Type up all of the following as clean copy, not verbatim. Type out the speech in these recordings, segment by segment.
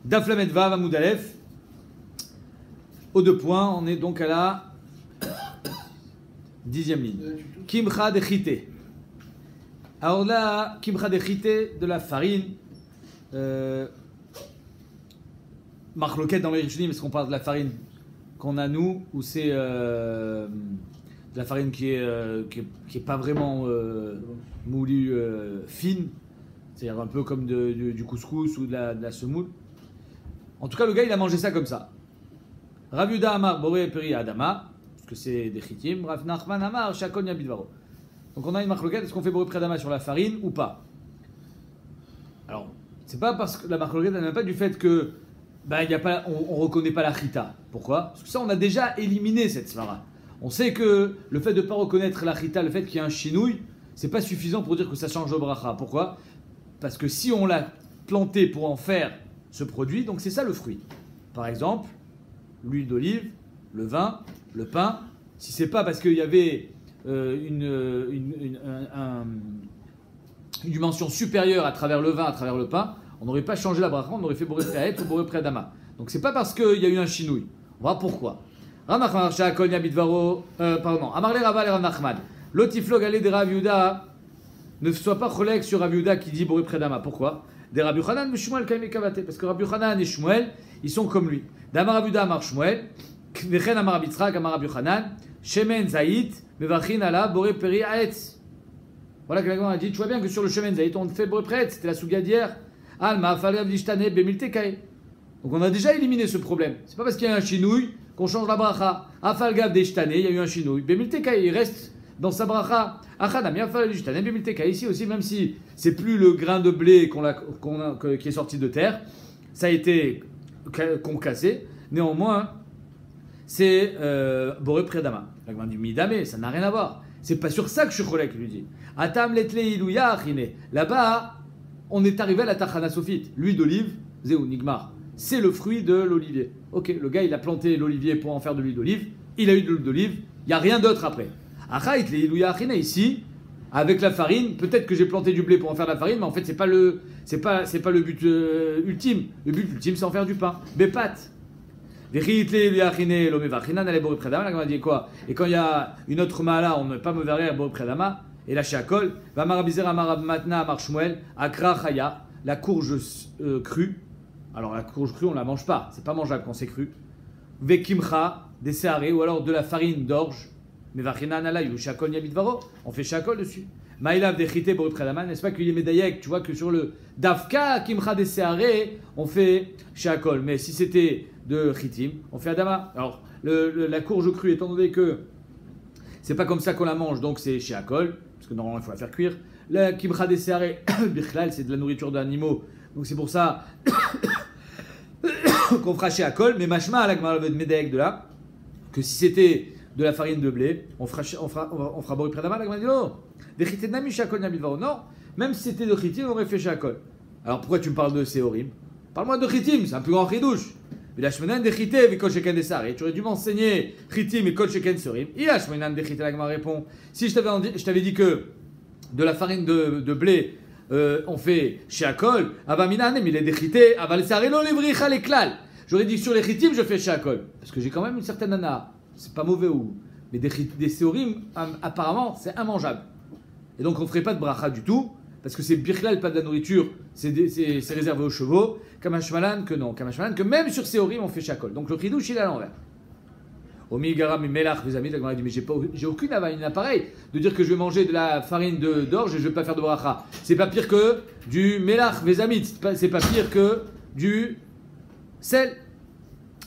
Daflamet Vav Amoud Aleph. Aux 2 points, on est donc à la 10e ligne. Kimcha de Chité. Alors là, Kimcha de Chité, de la farine. Marloquette dans les Rishonim, est-ce qu'on parle de la farine qu'on a nous, ou c'est de la farine qui est pas vraiment moulue fine, c'est-à-dire un peu comme du couscous ou de la semoule. En tout cas, le gars, il a mangé ça comme ça. Rav Yuda Amar Boré Peri Adama, parce que c'est des chitim. Rav Nachman Amar Shakon Yabidvaro. Donc on a une marloquette, est-ce qu'on fait Boré Peri Adama sur la farine ou pas? Alors, c'est pas parce que la marloquette, elle n'a pas du fait que y a pas, on reconnaît pas la chita. Pourquoi? Parce que ça, on a déjà éliminé cette svara. On sait que le fait de ne pas reconnaître la chita, le fait qu'il y ait un chinouille, c'est pas suffisant pour dire que ça change le bracha. Pourquoi? Parce que si on l'a planté pour en faire ce produit, donc c'est ça le fruit. Par exemple, l'huile d'olive, le vin, le pain. Si c'est pas parce qu'il y avait une dimension supérieure à travers le vin, à travers le pain, on n'aurait pas changé la bracha, on aurait fait boré pré ou boré pré adama. Donc c'est pas parce qu'il y a eu un chinouille. On va voir pourquoi. Pardon. Amarle Raval et Rav Nachman. L'otiflog allé des Rav Yuda ne soit pas collègue sur Rav Yuda qui dit boré pré adama. Pourquoi? Des Rabbi Yochanan, mais Shmuel Kaime Kavate. Parce que Rabbi Yochanan et Shmuel, ils sont comme lui. D'Amar Rav Yuda Amar Shmuel, Vechen Amar Rabbi Yitzchak Amar Rabbi Yochanan, Shemen Zayit, Mevachin Ala Boré Peri Aetz. Voilà que la Gemara a dit, tu vois bien que sur le Shemen Zayit, on fait boré pré, c'était la souga d'hier. Alma Falgav Dishtane Bemilte Kai. Donc on a déjà éliminé ce problème. C'est pas parce qu'il y a un chinouille qu'on change la bracha. Afalgav Dishtane, il y a eu un chinouille. Bemilte Kai, il reste dans sa bracha. Achadam Yafal Dishtane Bemilte Kai. Ici aussi, même si c'est plus le grain de blé qui est sorti de terre, ça a été concassé. Néanmoins, c'est Boré Predama. La Gemara dit Midame, ça n'a rien à voir. C'est pas sur ça que je suis collègue, lui dit. Atam Letle Ilouya Achine. Là-bas, on est arrivé à la Tachana Sofit. L'huile d'olive, Zéou Nigmar. C'est le fruit de l'olivier. Ok, le gars, il a planté l'olivier pour en faire de l'huile d'olive. Il a eu de l'huile d'olive. Il n'y a rien d'autre après. Achait Ilouya Achine, ici, avec la farine, peut-être que j'ai planté du blé pour en faire de la farine, mais en fait, c'est pas le but ultime. Le but ultime, c'est en faire du pain. Bépat. La Gemara dit quoi? Et quand il y a une autre mala, on ne peut pas me verrer Boré Predama. Et la Shakol, va Marabizer Amar Matna Amar Shmuel, Akra Chaya, la courge crue. Alors la courge crue, on la mange pas, c'est pas mangeable quand c'est cru. Vekimcha, des séarés, ou alors de la farine d'orge. Mais Vachina Nala, Yu Shakol Yabidvaro, on fait Shakol dessus. Maïlav Dechite Boré Predama, n'est-ce pas qu'il y a Médaillek, tu vois que sur le Dafka, Kimcha des séarés, on fait Shakol. Mais si c'était de Chitim, on fait Adama. Alors la courge crue, étant donné que c'est pas comme ça qu'on la mange, donc c'est Shakol. Parce que normalement il faut la faire cuire. La kimcha des séarés, birchlal, c'est de la nourriture d'animaux. Donc c'est pour ça qu'on fera chez Akol. Mais machma, la Gemara de Médaïk de là, que si c'était de la farine de blé, on fera Boré Predama. La Gemara dit non. Des chitim nami chez Akol Yabidvaro. Non, même si c'était de chitim, on aurait fait chez Akol. Alors pourquoi tu me parles de séorim? Parle-moi de chitim, c'est un plus grand chidouche. Mais la shmenan de chité avec kol sheken des sarés. Tu aurais dû m'enseigner chitim et kol sheken sorim. Et la shmenan de chité, la Gemara répond. Si je t'avais dit que de la farine de blé, on fait chez Akol, avaminan, mais il est déchité, aval sarelo livricha les klal. J'aurais dit que sur les chitim, je fais chez Akol. Parce que j'ai quand même une certaine ana. C'est pas mauvais ou. Mais des séorim, apparemment, c'est immangeable. Et donc on ne ferait pas de bracha du tout. Parce que c'est birchlal, pas de la nourriture, c'est réservé aux chevaux. Kamashmalan, que non. Kamashmalan, que même sur séorim, on fait Shakol. Donc le chidouche, il est à l'envers. Omi garam melach, mes amis, la Gemara dit, mais j'ai aucune appareil de dire que je vais manger de la farine d'orge et je ne vais pas faire de bracha. C'est pas pire que du melach, mes amis. C'est pas pire que du sel.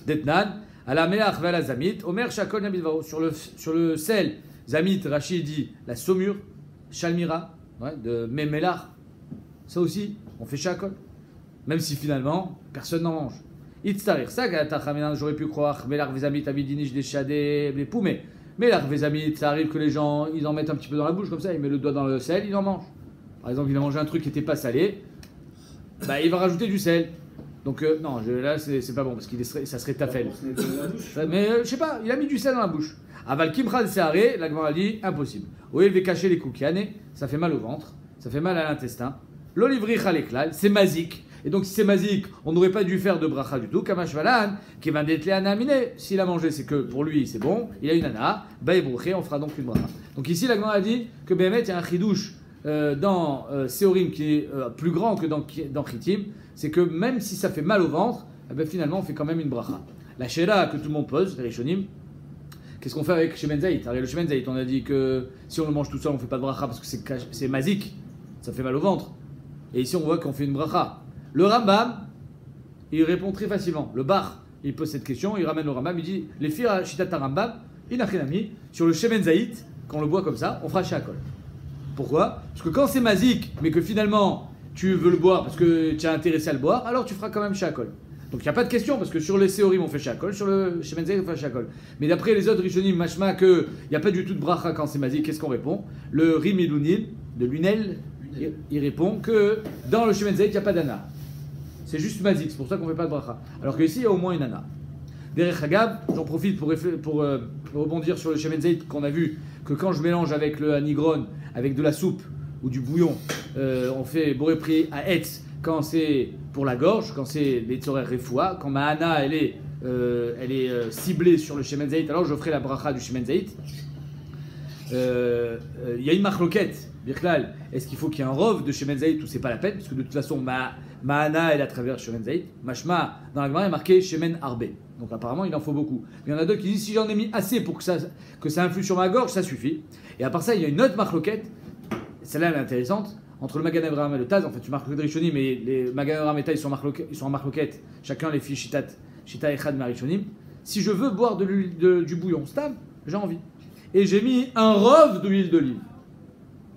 Detnan, à la melach, à la zamit, omer Shakol nabidvaro. Sur le sel, zamit, Rachid dit la saumure, shalmira. Ouais, de Memelar, ça aussi, on fait Shakol. Même si finalement, personne n'en mange. Itztarir, ça, j'aurais pu croire, Melar Vezamit, Abidinish, des Chadé, les poumets. Melar Vezamit, ça arrive que les gens, ils en mettent un petit peu dans la bouche, comme ça, ils mettent le doigt dans le sel, ils en mangent. Par exemple, il a mangé un truc qui n'était pas salé, bah, il va rajouter du sel. Donc, non, là, c'est pas bon, parce que ça serait tafel. Mais, je sais pas, il a mis du sel dans la bouche. Aval Kimcha Seharé, la Gemara dit impossible. Oui, il va cacher les koukianes, ça fait mal au ventre, ça fait mal à l'intestin. L'olivri Khaleklal, c'est mazik. Et donc, si c'est mazik, on n'aurait pas dû faire de bracha du tout. Kamash valan, qui va d'être aminé. S'il a mangé, c'est que pour lui, c'est bon. Il a une ana. Baïbrouché, on fera donc une bracha. Donc ici, la Gemara a dit que Béhémet, il y a un chidouche dans Séorim qui est plus grand que dans Chitim. C'est que même si ça fait mal au ventre, eh ben, finalement, on fait quand même une bracha. La shéla que tout le monde pose, les Rishonim, qu'est-ce qu'on fait avec Shemen Zayit? Le Shemen Zayit, on a dit que si on le mange tout seul, on ne fait pas de bracha parce que c'est mazik, ça fait mal au ventre. Et ici, on voit qu'on fait une bracha. Le Rambam, il répond très facilement. Le Bar, il pose cette question, il ramène le Rambam, il dit les filles à Shitat Rambam, inachinami, sur le Shemen Zayit, quand on le boit comme ça, on fera Shakol. Pourquoi? Parce que quand c'est mazik, mais que finalement tu veux le boire parce que tu es intéressé à le boire, alors tu feras quand même Shakol. Donc il n'y a pas de question, parce que sur les Séorim on fait Shakol, sur le Shemen Zayit on fait Shakol. Mais d'après les autres Rishonim, machma, qu'il n'y a pas du tout de bracha quand c'est mazik, qu'est-ce qu'on répond? Le Rimilunil, de Lunel, il répond que dans le Shemen Zayit il n'y a pas d'ana. C'est juste mazik, c'est pour ça qu'on ne fait pas de bracha. Alors qu'ici il y a au moins une ana. Derech Hagab, j'en profite pour rebondir sur le Shemen Zayit qu'on a vu que quand je mélange avec le anigron, avec de la soupe ou du bouillon, on fait boré pri à etz quand c'est pour la gorge, quand c'est les tzorer refoua, quand ma hana elle est ciblée sur le Shemen Zayit, alors je ferai la bracha du Shemen Zayit. Il y a une marloquette, Birklal, est-ce qu'il faut qu'il y ait un rov de Shemen Zayit ou c'est pas la peine, parce que de toute façon ma hana elle est à travers Shemen Zayit, mashma dans la Gemara est marqué Shemen Arbe, donc apparemment il en faut beaucoup. Mais il y en a d'autres qui disent si j'en ai mis assez pour que ça influe sur ma gorge, ça suffit. Et à part ça il y a une autre marloquette, celle-là elle est intéressante, entre le Magan Avraham et le Taz, en fait tu marques le Rishonim, mais les Magan Avraham et Taz ils sont en marloquette, chacun les filles Shita Echad Marishonim. Si je veux boire de l'huile du bouillon, stam, j'ai envie. Et j'ai mis un rov d'huile d'olive.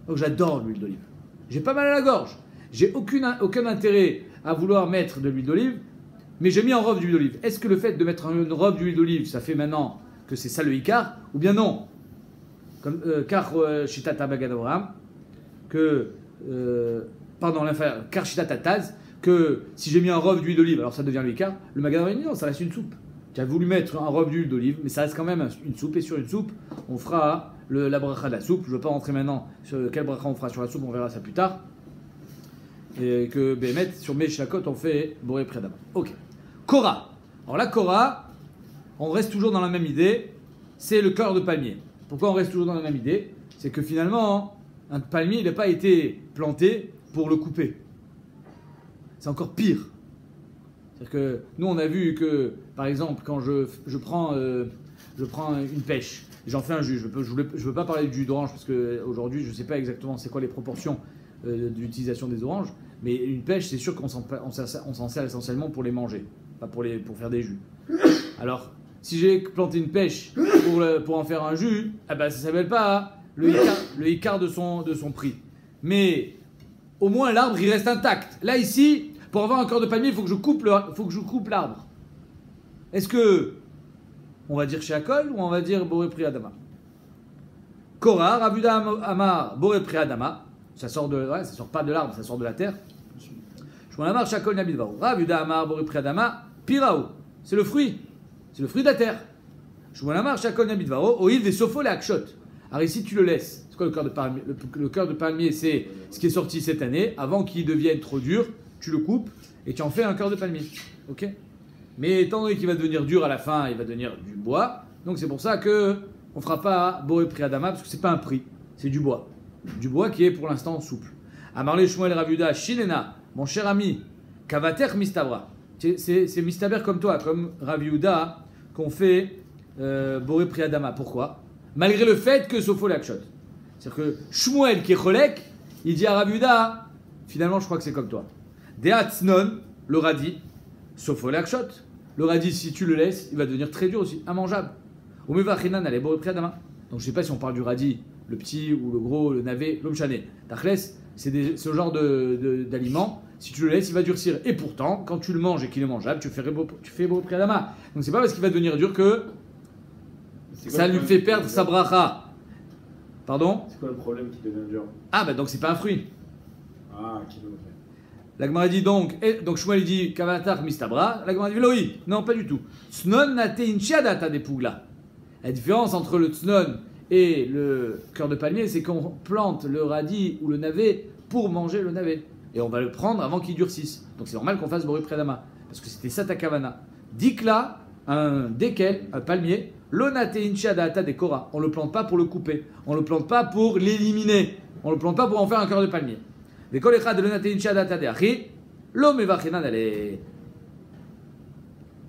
Donc j'adore l'huile d'olive. J'ai pas mal à la gorge. J'ai aucun intérêt à vouloir mettre de l'huile d'olive, mais j'ai mis un rov d'huile d'olive. Est-ce que le fait de mettre une rov d'huile d'olive, ça fait maintenant que c'est ça le Icar, ou bien non? Comme car Shita Magan Avraham, que car Shita Taz, que si j'ai mis un rov d'huile d'olive, alors ça devient le Icar. Le Magan Avraham dit non, ça reste une soupe. Tu as voulu mettre un rov d'huile d'olive, mais ça reste quand même une soupe. Et sur une soupe, on fera la bracha de la soupe. Je ne veux pas rentrer maintenant sur quelle bracha on fera sur la soupe, on verra ça plus tard. Et que Béhémet, sur Meshlakot, on fait Boré Priadama. Ok. Korah. Alors la Korah, on reste toujours dans la même idée, c'est le cœur de palmier. Pourquoi on reste toujours dans la même idée? C'est que finalement, un palmier, il n'a pas été planté pour le couper. C'est encore pire. C'est-à-dire que nous, on a vu que, par exemple, quand je prends une pêche, j'en fais un jus. Je veux pas parler du jus d'orange parce qu'aujourd'hui, je ne sais pas exactement c'est quoi les proportions d'utilisation des oranges. Mais une pêche, c'est sûr qu'on s'en sert essentiellement pour les manger, pas pour faire des jus. Alors, si j'ai planté une pêche pour en faire un jus, eh ben, ça ne s'appelle pas le Icar de son prix. Mais au moins, l'arbre, il reste intact. Là, ici... Pour avoir un cœur de palmier, il faut que je coupe l'arbre. Est-ce que on va dire chez Akol ou on va dire Boré Priadama? Korah, Ravuda Amar, Boré Priadama. Ça sort pas de l'arbre, ça sort de la terre. Shmuel Amar, Shakol Nabilvaro. Ravuda Amar, Boré Priadama, Pirao. C'est le fruit. C'est le fruit de la terre. Shmuel Amar, Shakol Nabilvaro. Oil des Sofo les Akshot. Alors ici, tu le laisses. C'est quoi le cœur de palmier? Le cœur de palmier, c'est ce qui est sorti cette année, avant qu'il devienne trop dur. Tu le coupes et tu en fais un cœur de palmier. Ok? Mais étant donné qu'il va devenir dur à la fin, il va devenir du bois. Donc c'est pour ça qu'on ne fera pas Boré Priadama parce que c'est pas un prix, c'est du bois. Du bois qui est pour l'instant souple. Amarle Shmuel Ravuda, Shinena, mon cher ami, Kavater Mistabra. C'est Mistaber comme toi, comme Raviuda, qu'on fait Boré Priadama. Pourquoi? Malgré le fait que Sofo l'akshot. C'est-à-dire que Shmuel qui est cholek, il dit à Raviuda, finalement je crois que c'est comme toi. Deatznon, le radis, Sofo l'akshot. Le radis, si tu le laisses, il va devenir très dur aussi, immangeable. Omevachinan, allez, Boré Priadama. Donc je ne sais pas si on parle du radis, le petit ou le gros, le navet, l'omchané. Tachles, c'est ce genre d'aliment. Si tu le laisses, il va durcir. Et pourtant, quand tu le manges et qu'il est mangeable, tu fais Boré Priadama. Donc c'est pas parce qu'il va devenir dur que ça lui fait perdre sa bracha. Pardon? C'est quoi le problème qui devient dur? Ah, bah donc c'est pas un fruit. Ah, qui le fait? La Gemara dit donc Shmuel dit Kavatar Mistabra. La Gemara dit Veloï. Non, pas du tout. Snon nate inchiadata des pougla. La différence entre le tsnon et le cœur de palmier, c'est qu'on plante le radis ou le navet pour manger le navet. et on va le prendre avant qu'il durcisse. Donc c'est normal qu'on fasse Boré Predama, parce que c'était ça ta kavana. Dikla, un dékel, un palmier, l'onate inchi adata dekora. On ne le plante pas pour le couper, on ne le plante pas pour l'éliminer, on ne le plante pas pour en faire un cœur de palmier. Dekol echad l'onate inchi adata de achi, l'homme evachinan ale.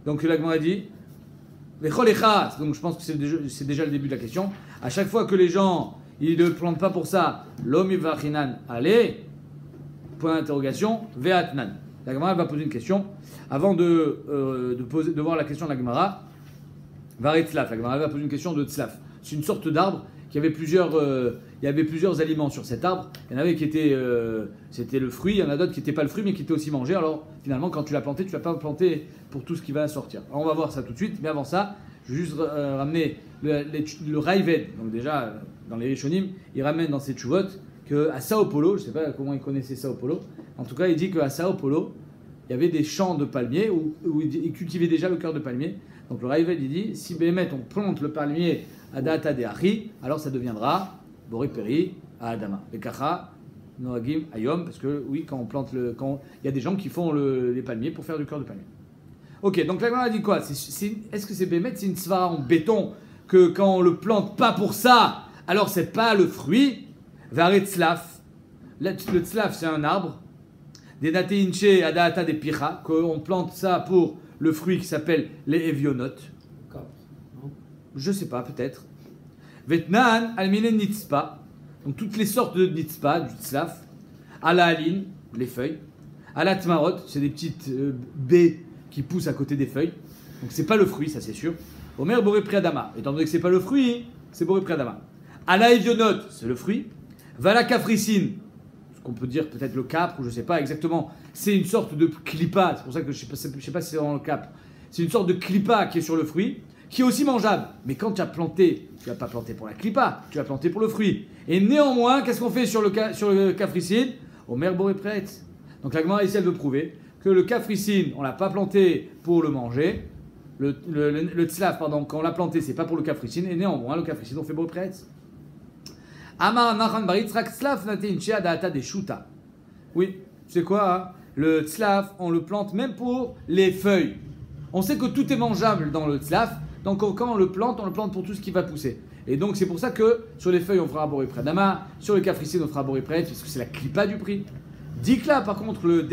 Donc la Gemara dit, donc je pense que c'est déjà le début de la question. À chaque fois que les gens ils ne plantent pas pour ça, l'homme evachinan ale, point d'interrogation, ve'atnan. La Gemara va poser une question. Avant de voir la question de la Gemara, Varetzlaf, la Gemara va poser une question de tzlaf. C'est une sorte d'arbre qui avait plusieurs, il y avait plusieurs aliments sur cet arbre. Il y en avait qui étaient, c'était le fruit, il y en a d'autres qui n'étaient pas le fruit mais qui étaient aussi mangés. Alors finalement, quand tu l'as planté, tu ne vas pas planter pour tout ce qui va sortir. Alors, on va voir ça tout de suite, mais avant ça, je vais juste ramener le Raived. Donc déjà, dans les Rishonim, il ramène dans ses tchouvot qu'à Sao Paulo, je ne sais pas comment il connaissait Sao Paulo, en tout cas il dit qu'à Sao Paulo, il y avait des champs de palmiers où ils cultivaient déjà le cœur de palmier. Donc le Raived il dit, si Béhémet on plante le palmier à Data de Achi, alors ça deviendra Boré Peri à Adama. Et Kacha, Noagim, Ayom, parce que oui, quand on plante il y a des gens qui font les palmiers pour faire du cœur de palmier. Ok, donc la Gemara dit quoi? Est-ce que c'est Béhémet, c'est une svara en béton, que quand on le plante pas pour ça, alors c'est pas le fruit? Varet tzlaf. Le tzlaf, c'est un arbre. Des nateinche adata des picha, qu'on plante ça pour le fruit qui s'appelle les évionotes. Je sais pas, peut-être. Vetnan almine nitzpa. Donc toutes les sortes de nitzpa, du tzlaf. Ala aline, les feuilles. Ala tmarot, c'est des petites baies qui poussent à côté des feuilles. Donc c'est pas le fruit, ça c'est sûr. Omer boré priadama. Étant donné que c'est pas le fruit, c'est boré priadama. Ala évionote, c'est le fruit. Vala capricine, ce qu'on peut dire peut-être le capre, ou je ne sais pas exactement, c'est une sorte de clipa, c'est pour ça que je ne sais pas si c'est vraiment le capre, c'est une sorte de clipa qui est sur le fruit, qui est aussi mangeable. Mais quand tu as planté, tu ne vas pas planter pour la clipa, tu vas planter pour le fruit. Et néanmoins, qu'est-ce qu'on fait sur le capricine? Omer boré prêt. Donc la Gemara essaie de prouver que le capricine, on ne l'a pas planté pour le manger, le tzlaf, pardon, quand on l'a planté, c'est pas pour le capricine, et néanmoins, le capricine, on fait boré prêt. Amar Nachan Baritzrak Tzlaf Nateinche Adata des Shuta. Oui, c'est quoi hein? Le tzlaf, on le plante même pour les feuilles. On sait que tout est mangeable dans le tzlaf, donc quand on le plante pour tout ce qui va pousser. Et donc c'est pour ça que sur les feuilles on fera boré pradama, sur le capricine on fera boré prêt, parce que c'est la clipa du prix. Dikla par contre, le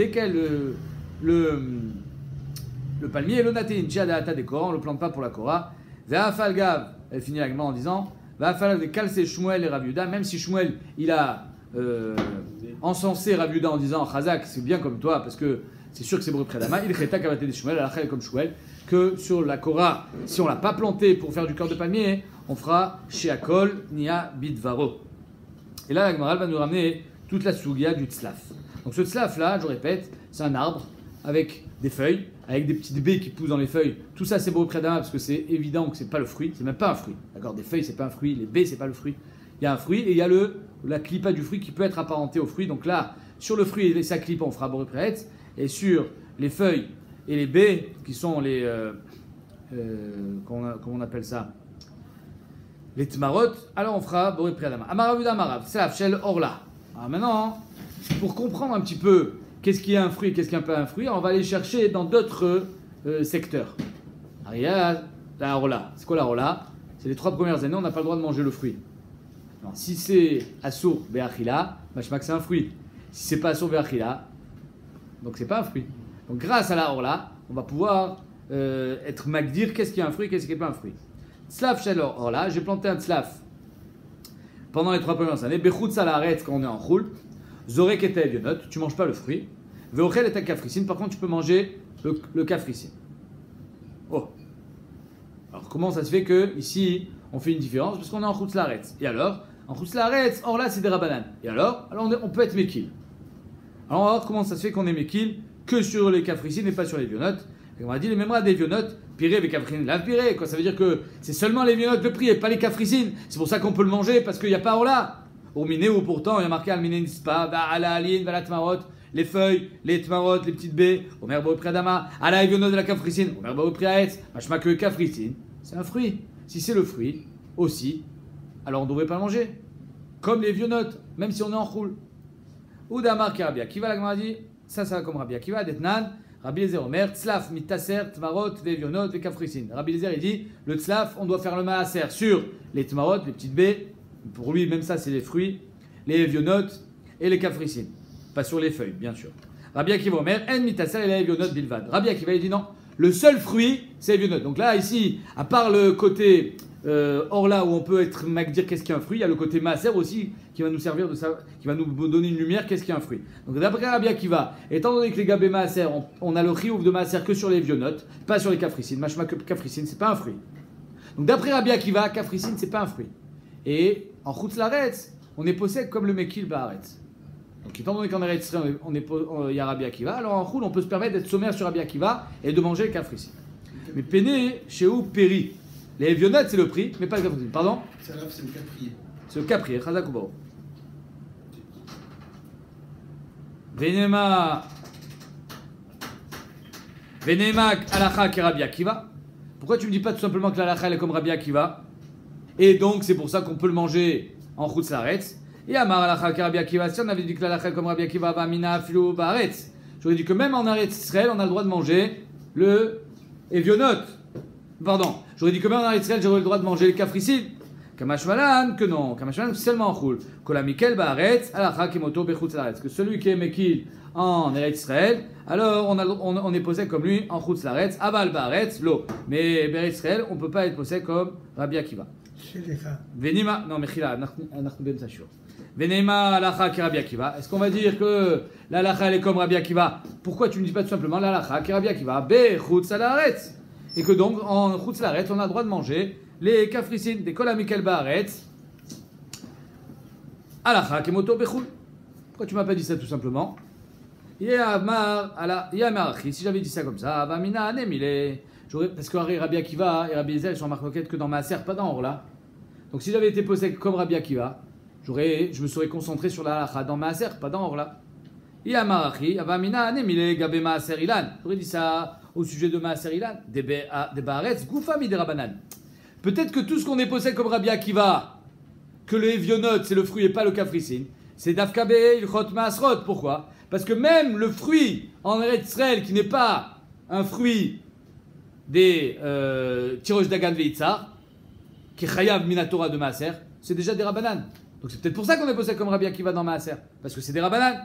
palmier, le nateinche Adata des Korah, on ne le plante pas pour la Korah. Ve'afal Gav, elle finit la Gemara en disant. Va falloir de calcer Shmuel et Rav Yehuda, même si Shmuel il a encensé Rav Yehuda en disant Chazak, c'est bien comme toi, parce que c'est sûr que c'est Boré Predama, il cheta kavaté de Shmuel, à la comme Shmuel, que sur la Korah, si on l'a pas planté pour faire du cœur de palmier, on fera Sheakol Nia Bidvaro. Et là, la Gemara va nous ramener toute la Sugia du Tzlaf. Donc ce Tzlaf là, je répète, c'est un arbre avec des feuilles, avec des petites baies qui poussent dans les feuilles. Tout ça c'est Boré Predama parce que c'est évident que c'est pas le fruit, c'est même pas un fruit. D'accord, des feuilles c'est pas un fruit, les baies c'est pas le fruit. Il y a un fruit et il y a la clipa du fruit qui peut être apparenté au fruit. Donc là, sur le fruit et sa clipa on fera Boré Prêt, et sur les feuilles et les baies qui sont les comment on appelle ça, les tmarot, alors on fera Boré Predama. Amaravuda Amarav, Slaf Shel Orla. Alors maintenant, pour comprendre un petit peu qu'est-ce qui est un fruit et qu'est-ce qui n'est pas un fruit, on va aller chercher dans d'autres secteurs. Alors, il y a la rola. C'est quoi la rola? C'est les 3 premières années, on n'a pas le droit de manger le fruit. Alors, si c'est Assour Be'achila, machmak c'est un fruit. Si c'est pas Assour Be'achila, donc c'est pas un fruit. Donc grâce à la rola, on va pouvoir être magdir qu'est-ce qui est un fruit et qu'est-ce qui n'est pas un fruit. Tzlaf shel rola, j'ai planté un tzlaf pendant les 3 premières années. Bechut salaret quand on est en choul. Zorek et Evionot, tu manges pas le fruit. Veochel et kafricine, par contre tu peux manger le kafricine. Oh. Alors comment ça se fait que ici on fait une différence? Parce qu'on est en Chutz-Laaretz. Et alors, en Chutz-Laaretz, or là c'est des rabanan. Et alors on peut être mekil. Alors on va voir comment ça se fait qu'on est mekil que sur les kafricines et pas sur les vionotes. Et on a dit les mêmes des vionotes, piré avec kafricine, la piré, quoi. Ça veut dire que c'est seulement les vionotes le prix et pas les kafricines. C'est pour ça qu'on peut le manger parce qu'il n'y a pas or là. Au miné ou pourtant il y a marqué alminé nispa, ala aline, la tmarot, les feuilles, les tmarot, les petites baies, omer bo priadama, ala evionot de la kafricine, omer bo priaetz, machma que kafricine, c'est un fruit. Si c'est le fruit aussi, alors on ne devrait pas le manger. Comme les vionotes, même si on est en choule. Udamar ki Rabbi Akiva, la Gemara dit, ça va comme Rabbi Akiva, Detnan, Rabbi Eliezer Omer, Tzlaf, Mittaser, Tmarot, Vevionot, Vekafrisin. Rabbi Eliezer, il dit, le Tzlaf, on doit faire le Maaser sur les Tmarot, les petites baies, pour lui, même ça, c'est les fruits, les Vevionot et les Kafrisin. Pas sur les feuilles, bien sûr. Rabbi Akiva Omer, En Mittaser et les Vevionot Bilvad. Rabbi Akiva, il dit non, le seul fruit, c'est les Vevionot. Donc là, ici, à part le côté Orla, où on peut dire qu'est-ce qu'est un fruit, il y a le côté Maaser aussi, qui va nous servir de ça, qui va nous donner une lumière, qu'est-ce qu'est un fruit. Donc d'après Rabbi Akiva, étant donné que les Gabé Maaser, on a le chiouf de Maaser que sur les Vevionot, pas sur les Kafricines. Machma que Kafricine, c'est pas un fruit. Donc d'après Rabbi Akiva, Kafricine, c'est pas un fruit. Et en Chutz Laaretz, on est possède comme le Mekil Baaretz. Donc étant donné qu'en Eretz Israël, il y a Rabbi Akiva, alors en Chutz, on peut se permettre d'être sommaire sur Rabbi Akiva et de manger les Kafricine. Mais Péné, chez où Péri. Les Vevionot, c'est le prix, mais pas les Kafricine. Pardon? C'est le caprier. C'est le caprier, Chazak Ubao. Venema alacha ki Rabbi Akiva. Pourquoi tu me dis pas tout simplement que l'alacha est comme Rabbi Akiva? Et donc c'est pour ça qu'on peut le manger en Chutz Laaretz. Et Amar alacha ki Rabbi Akiva. Si on avait dit que l'alacha est comme Rabbi Akiva, Bamina Filou Baaretz. J'aurais dit que même en Eretz Israël, on a le droit de manger le Vevionot. Pardon. J'aurais dit que même en Eretz Israël, j'aurais le droit de manger les Kafricines. Kamashmalan, que non. Kamashmalan, seulement en Choul. Kolamikel Baaretz, alacha kemoto bechutz Laaretz. Que celui qui est Mekil en Eretz Israël, alors on est posé comme lui en Chutz Laaretz, Aval Baaretz, l'eau. Mais en Eretz Israël, on ne peut pas être posé comme Rabbi Akiva. Venima, non, Mechila, Nachnu Ben Sashur. Venema alacha ki Rabbi Akiva. Est-ce qu'on va dire que l'alacha est comme Rabbi Akiva? Pourquoi tu ne dis pas tout simplement l'alacha ki Rabbi Akiva bechutz Laaretz? Et que donc en Chutz Laaretz, on a le droit de manger les Kafricines, des Kolamikel Baaretz, alacha kemoto bechul. Pourquoi tu m'as pas dit ça tout simplement? Yamar achi. Si j'avais dit ça comme ça, Avamina anemile. Parce que Rabbi Akiva et Rabbi Eliezer ils sont en marque que dans Maaser, pas dans Orla. Donc si j'avais été posé comme Rabbi Akiva, je me serais concentré sur la halacha dans Maaser, pas dans Orla. Yamar achi, Avamina anemile gabe Maaser ilan. J'aurais dit ça au sujet de Maaser ilan. Des Baaretz, Goufami des Rabanan. Peut-être que tout ce qu'on est posé comme Rabbi Akiva, que le Vevionot, c'est le fruit et pas le Kafricine, c'est Dafka Ilchot Maasrot. Pourquoi? Parce que même le fruit en Eretz Israël, qui n'est pas un fruit des Tirosh Dagan Veitzar, qui est Chayav Minatora de Maaser, c'est déjà des Rabanan. Donc c'est peut-être pour ça qu'on est posé comme Rabbi Akiva dans Maaser, parce que c'est des Rabanan.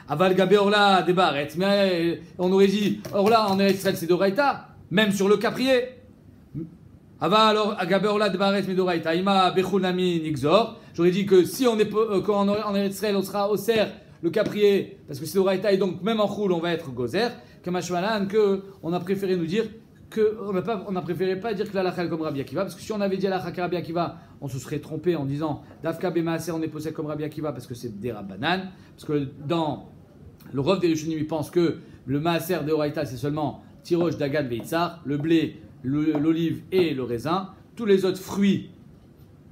Aval Gabé Orla des Baaretz, mais on aurait dit Orla en Eretz Israël c'est d'Oraïta, même sur le caprier. Ava alors Gabé Orla des Baaretz mais d'Oraïta, Ima Bechunami Nixor. J'aurais dit que si on est quand en Eretz Israël on sera au Ser le caprier, parce que c'est Oraïta et donc même en Choul on va être Gozer, Kamashmalan, que on a préféré nous dire que on a préféré pas dire que l'alacha est comme Rabbi Akiva, parce que si on avait dit l'alacha Rabbi Akiva, on se serait trompé en disant Dafka Bemaaser on est posé comme Rabbi Akiva parce que c'est des Rabbanan, parce que dans le Rov des Rishonim il pense que le Maaser de Oraïta c'est seulement Tirosh Dagan Veitzar, le blé, l'olive et le raisin, tous les autres fruits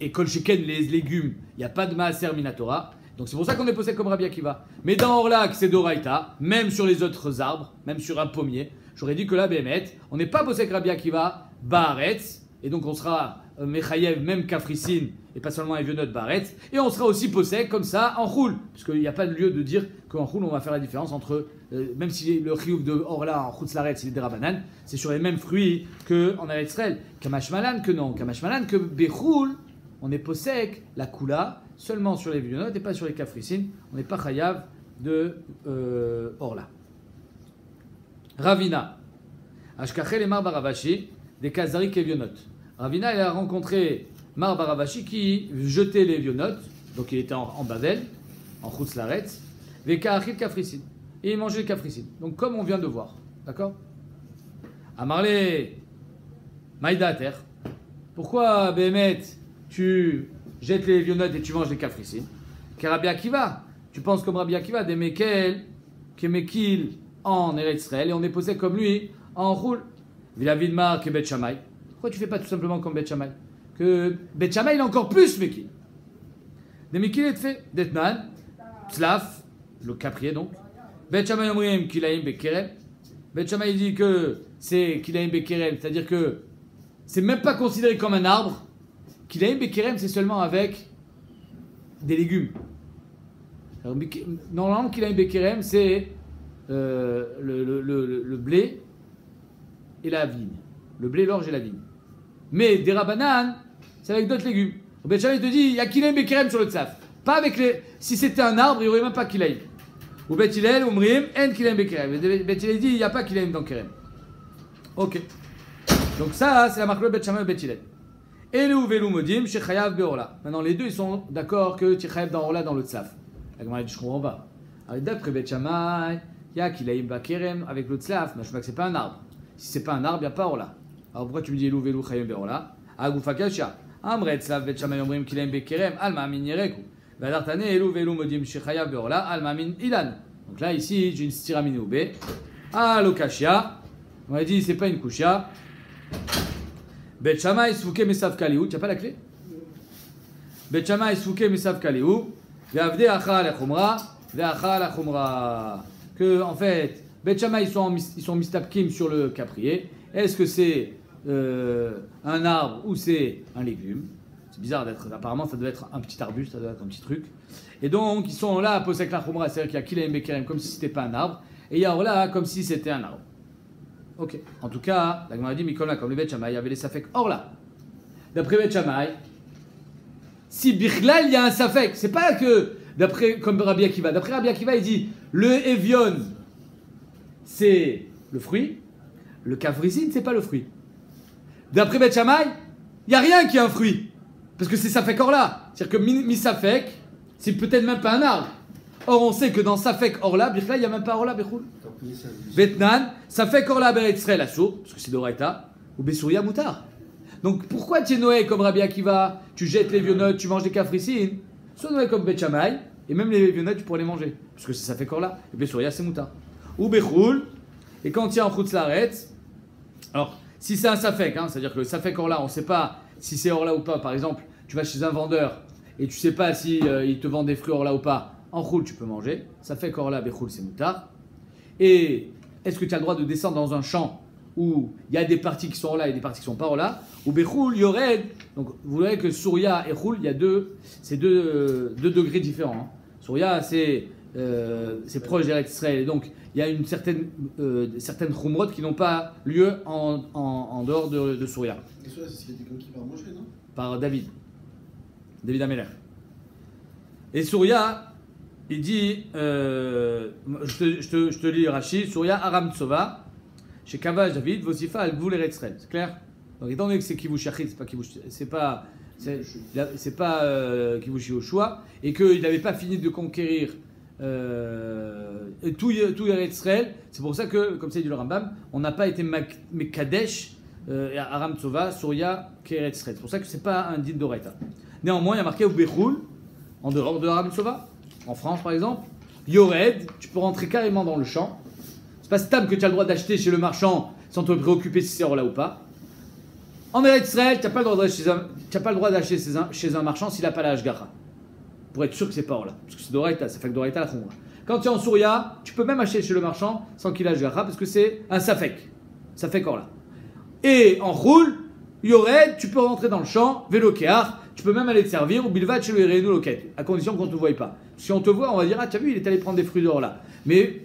et Kol Sheken les légumes, il n'y a pas de Maaser Minatora. Donc c'est pour ça qu'on est posé comme Rabbi Akiva. Mais dans Orlak, c'est d'Oraïta, même sur les autres arbres, même sur un pommier. J'aurais dit que là, Bémet, on n'est pas posé avec Rabbi Akiva, Baaretz, et donc on sera Mechayev, même Kafricine, et pas seulement Evionot Baaretz, et on sera aussi posé comme ça en Choul, parce qu'il n'y a pas de lieu de dire qu'en Choul on va faire la différence entre, même si le chiouf de Orla en Chutz Laaretz il est des Rabanan, c'est sur les mêmes fruits qu'en Eretz Israël. Kamashmalan que non, Kamashmalan que Bechoul, on est posé la Kula, seulement sur les Vevionot et pas sur les Kafricines. On n'est pas chayav de Orla. Ravina. Ashkachel et Mar Baravashi, des Kazarik et Vevionot. Ravina, il a rencontré Mar Baravashi qui jetait les Vevionot, donc il était en Bavel, en Chutz Laaretz, Vekaachil Kafricine. Et il mangeait les Kafricine. Donc comme on vient de voir. D'accord? Amarle Maïdater. Pourquoi, Bémet, tu jettes les Vevionot et tu manges les Kafricines? Car Rabbi Akiva, tu penses comme Rabbi Akiva, des Mekel, qui est Mekil en Eretz Israël, et on est posé comme lui en Choul. Vilavidmar que Bet Shammai. Pourquoi tu fais pas tout simplement comme Bet Shammai? Que Bet Shammai il est encore plus Mekil. Des Mekil est fait d'Etnan, Tzlaf, le caprier donc. Bet Shammai omrim Kilaim Bekerem. Bet Shammai dit que c'est Kilaim Bekerem, c'est-à-dire que c'est même pas considéré comme un arbre. Kilaim Bekerem, c'est seulement avec des légumes. Normalement, Kilaim Bekerem, c'est le blé et la vigne. Le blé, l'orge et la vigne. Mais des rabanan, c'est avec d'autres légumes. Bet Shammai te dit, il y a Kilaim Bekerem sur le tzaf. Pas avec les. Si c'était un arbre, il n'y aurait même pas Kilaim. Ou Bet Hillel, Umrim, en Kilaim Bekerem. Bet Hillel dit, il n'y a pas Kilaim dans Kerem. Ok. Donc ça, c'est la marque de Bet Shammai et Bet Hillel. Et le Uvelu Modim, Shechayav Beorla. Maintenant, les deux, ils sont d'accord que tu Chayav dans Orla dans le tzaf. La Gemara dit, je comprends pas. Alors, d'après Bet Shammai, il y a Kilaim Bekerem avec le tzaf, mais je vois que c'est pas un arbre. Si c'est pas un arbre, il n'y a pas Orla. Alors pourquoi tu me dis Elu Velu Chayav Beorla? Agoufa Kasha. Amret tzaf Bet Shammai Omrim Kilaim Bekerem, Alma Min Yereku. Vadartane Elu Velu Modim, Shechayav Beorla, Alma Min Ilan. Donc là, ici, j'ai une stira minoube. Ah, l'okashia. On a dit, c'est pas une kushia. Bet Shammai Souke Mesav Kaliou. Tu n'as pas la clé? Bet Shammai Souke Mesav Kaliou. Ve'avde acha la chumra. Ve'acha la chumra. Que, en fait, Bet Shammai, ils sont mistapkim sur le caprier. Est-ce que c'est un arbre ou c'est un légume? C'est bizarre d'être. Apparemment, ça doit être un petit arbuste, ça doit être un petit truc. Et donc, ils sont là à poser avec la chumra, c'est-à-dire qu'il y a Kilaim Bekerem comme si c'était pas un arbre, et il y a Orla comme si c'était un arbre. Ok. En tout cas, la Gemara dit, Mikola, comme le Bet Shammai, il y avait les Safek Orla. D'après Bet Shammai, si Bichlal, il y a un Safek, c'est pas que, d'après, comme Rabbi Akiva, d'après Rabbi Akiva, il dit, le Evion, c'est le fruit, le Kafrisine, c'est pas le fruit. D'après Bet Shammai, il n'y a rien qui est un fruit, parce que c'est Safek Orla. C'est-à-dire que Mi-Safek, c'est peut-être même pas un arbre. Or, on sait que dans Safek Orla, Birkla, il n'y a même pas Orla, Bechoul. Betnan, Safek Orla, Beretzrel, Assour, parce que c'est d'Oraita, ou Besouria, Moutar. Donc, pourquoi tu es Noé comme Rabbi Akiva, tu jettes les vieux notes, tu manges des cafricines? Sois Noé comme Bet Shammai, et même les vieux notes, tu pourrais les manger. Parce que c'est Safek Orla, et Besouria, c'est Moutar. Ou Bechoul, et quand il y a en Chutz Laaretz, alors, si c'est un Safek, hein, c'est-à-dire que le Safek Orla, on ne sait pas si c'est Orla ou pas, par exemple, tu vas chez un vendeur, et tu sais pas si il te vend des fruits Orla ou pas, en choul tu peux manger. Ça fait qu'Orla, Bechoul, c'est moutard. Et est-ce que tu as le droit de descendre dans un champ où il y a des parties qui sont Orla et des parties qui sont pas Orla? Ou Bechoul, Yored. Donc vous voyez que Souria et Choul, il y a deux degrés différents. Hein. Souria, c'est proche d'Eretz Israël. Et donc il y a une certaines chumrot qui n'ont pas lieu en dehors de Souria. Et Souria, c'est quelqu'un qui va manger, non? Par David Ameler. Et Souria, il dit, je te lis Rashi, Souria Aram Tsova, chez Kavash David, Vosifa al Gvul Eretz Israël. C'est clair? Donc étant donné que c'est Kivush Yachid, c'est pas Kivush Yoshua, et qu'il n'avait pas fini de conquérir tout Eretz Israël, c'est pour ça que, comme ça dit le Rambam, on n'a pas été Mekadesh Aram Tsova, Souria, Eretz Israël. C'est pour ça que c'est pas un din d'Oraita. Néanmoins, il y a marqué Bechoul, en dehors de Aram Tsova, en France par exemple, Yored, tu peux rentrer carrément dans le champ. C'est pas Stam que tu as le droit d'acheter chez le marchand sans te préoccuper si c'est Orla ou pas. En Eretz Israël, tu n'as pas le droit d'acheter chez un marchand s'il n'a pas la Hashgacha. Pour être sûr que c'est pas Orla. Parce que c'est d'Oraita, ça fait que d'Oraita la Khumra. Quand tu es en Souria, tu peux même acheter chez le marchand sans qu'il ait la Hashgacha parce que c'est un Safek. Safek Orla. Et en Choul, Yored, tu peux rentrer dans le champ, vélo Kéar. Tu peux même aller te servir ou bilvat chez le Rénou Loket, à condition qu'on ne te voie pas. Si on te voit, on va dire, ah, tu as vu, il est allé prendre des fruits dehors là. Mais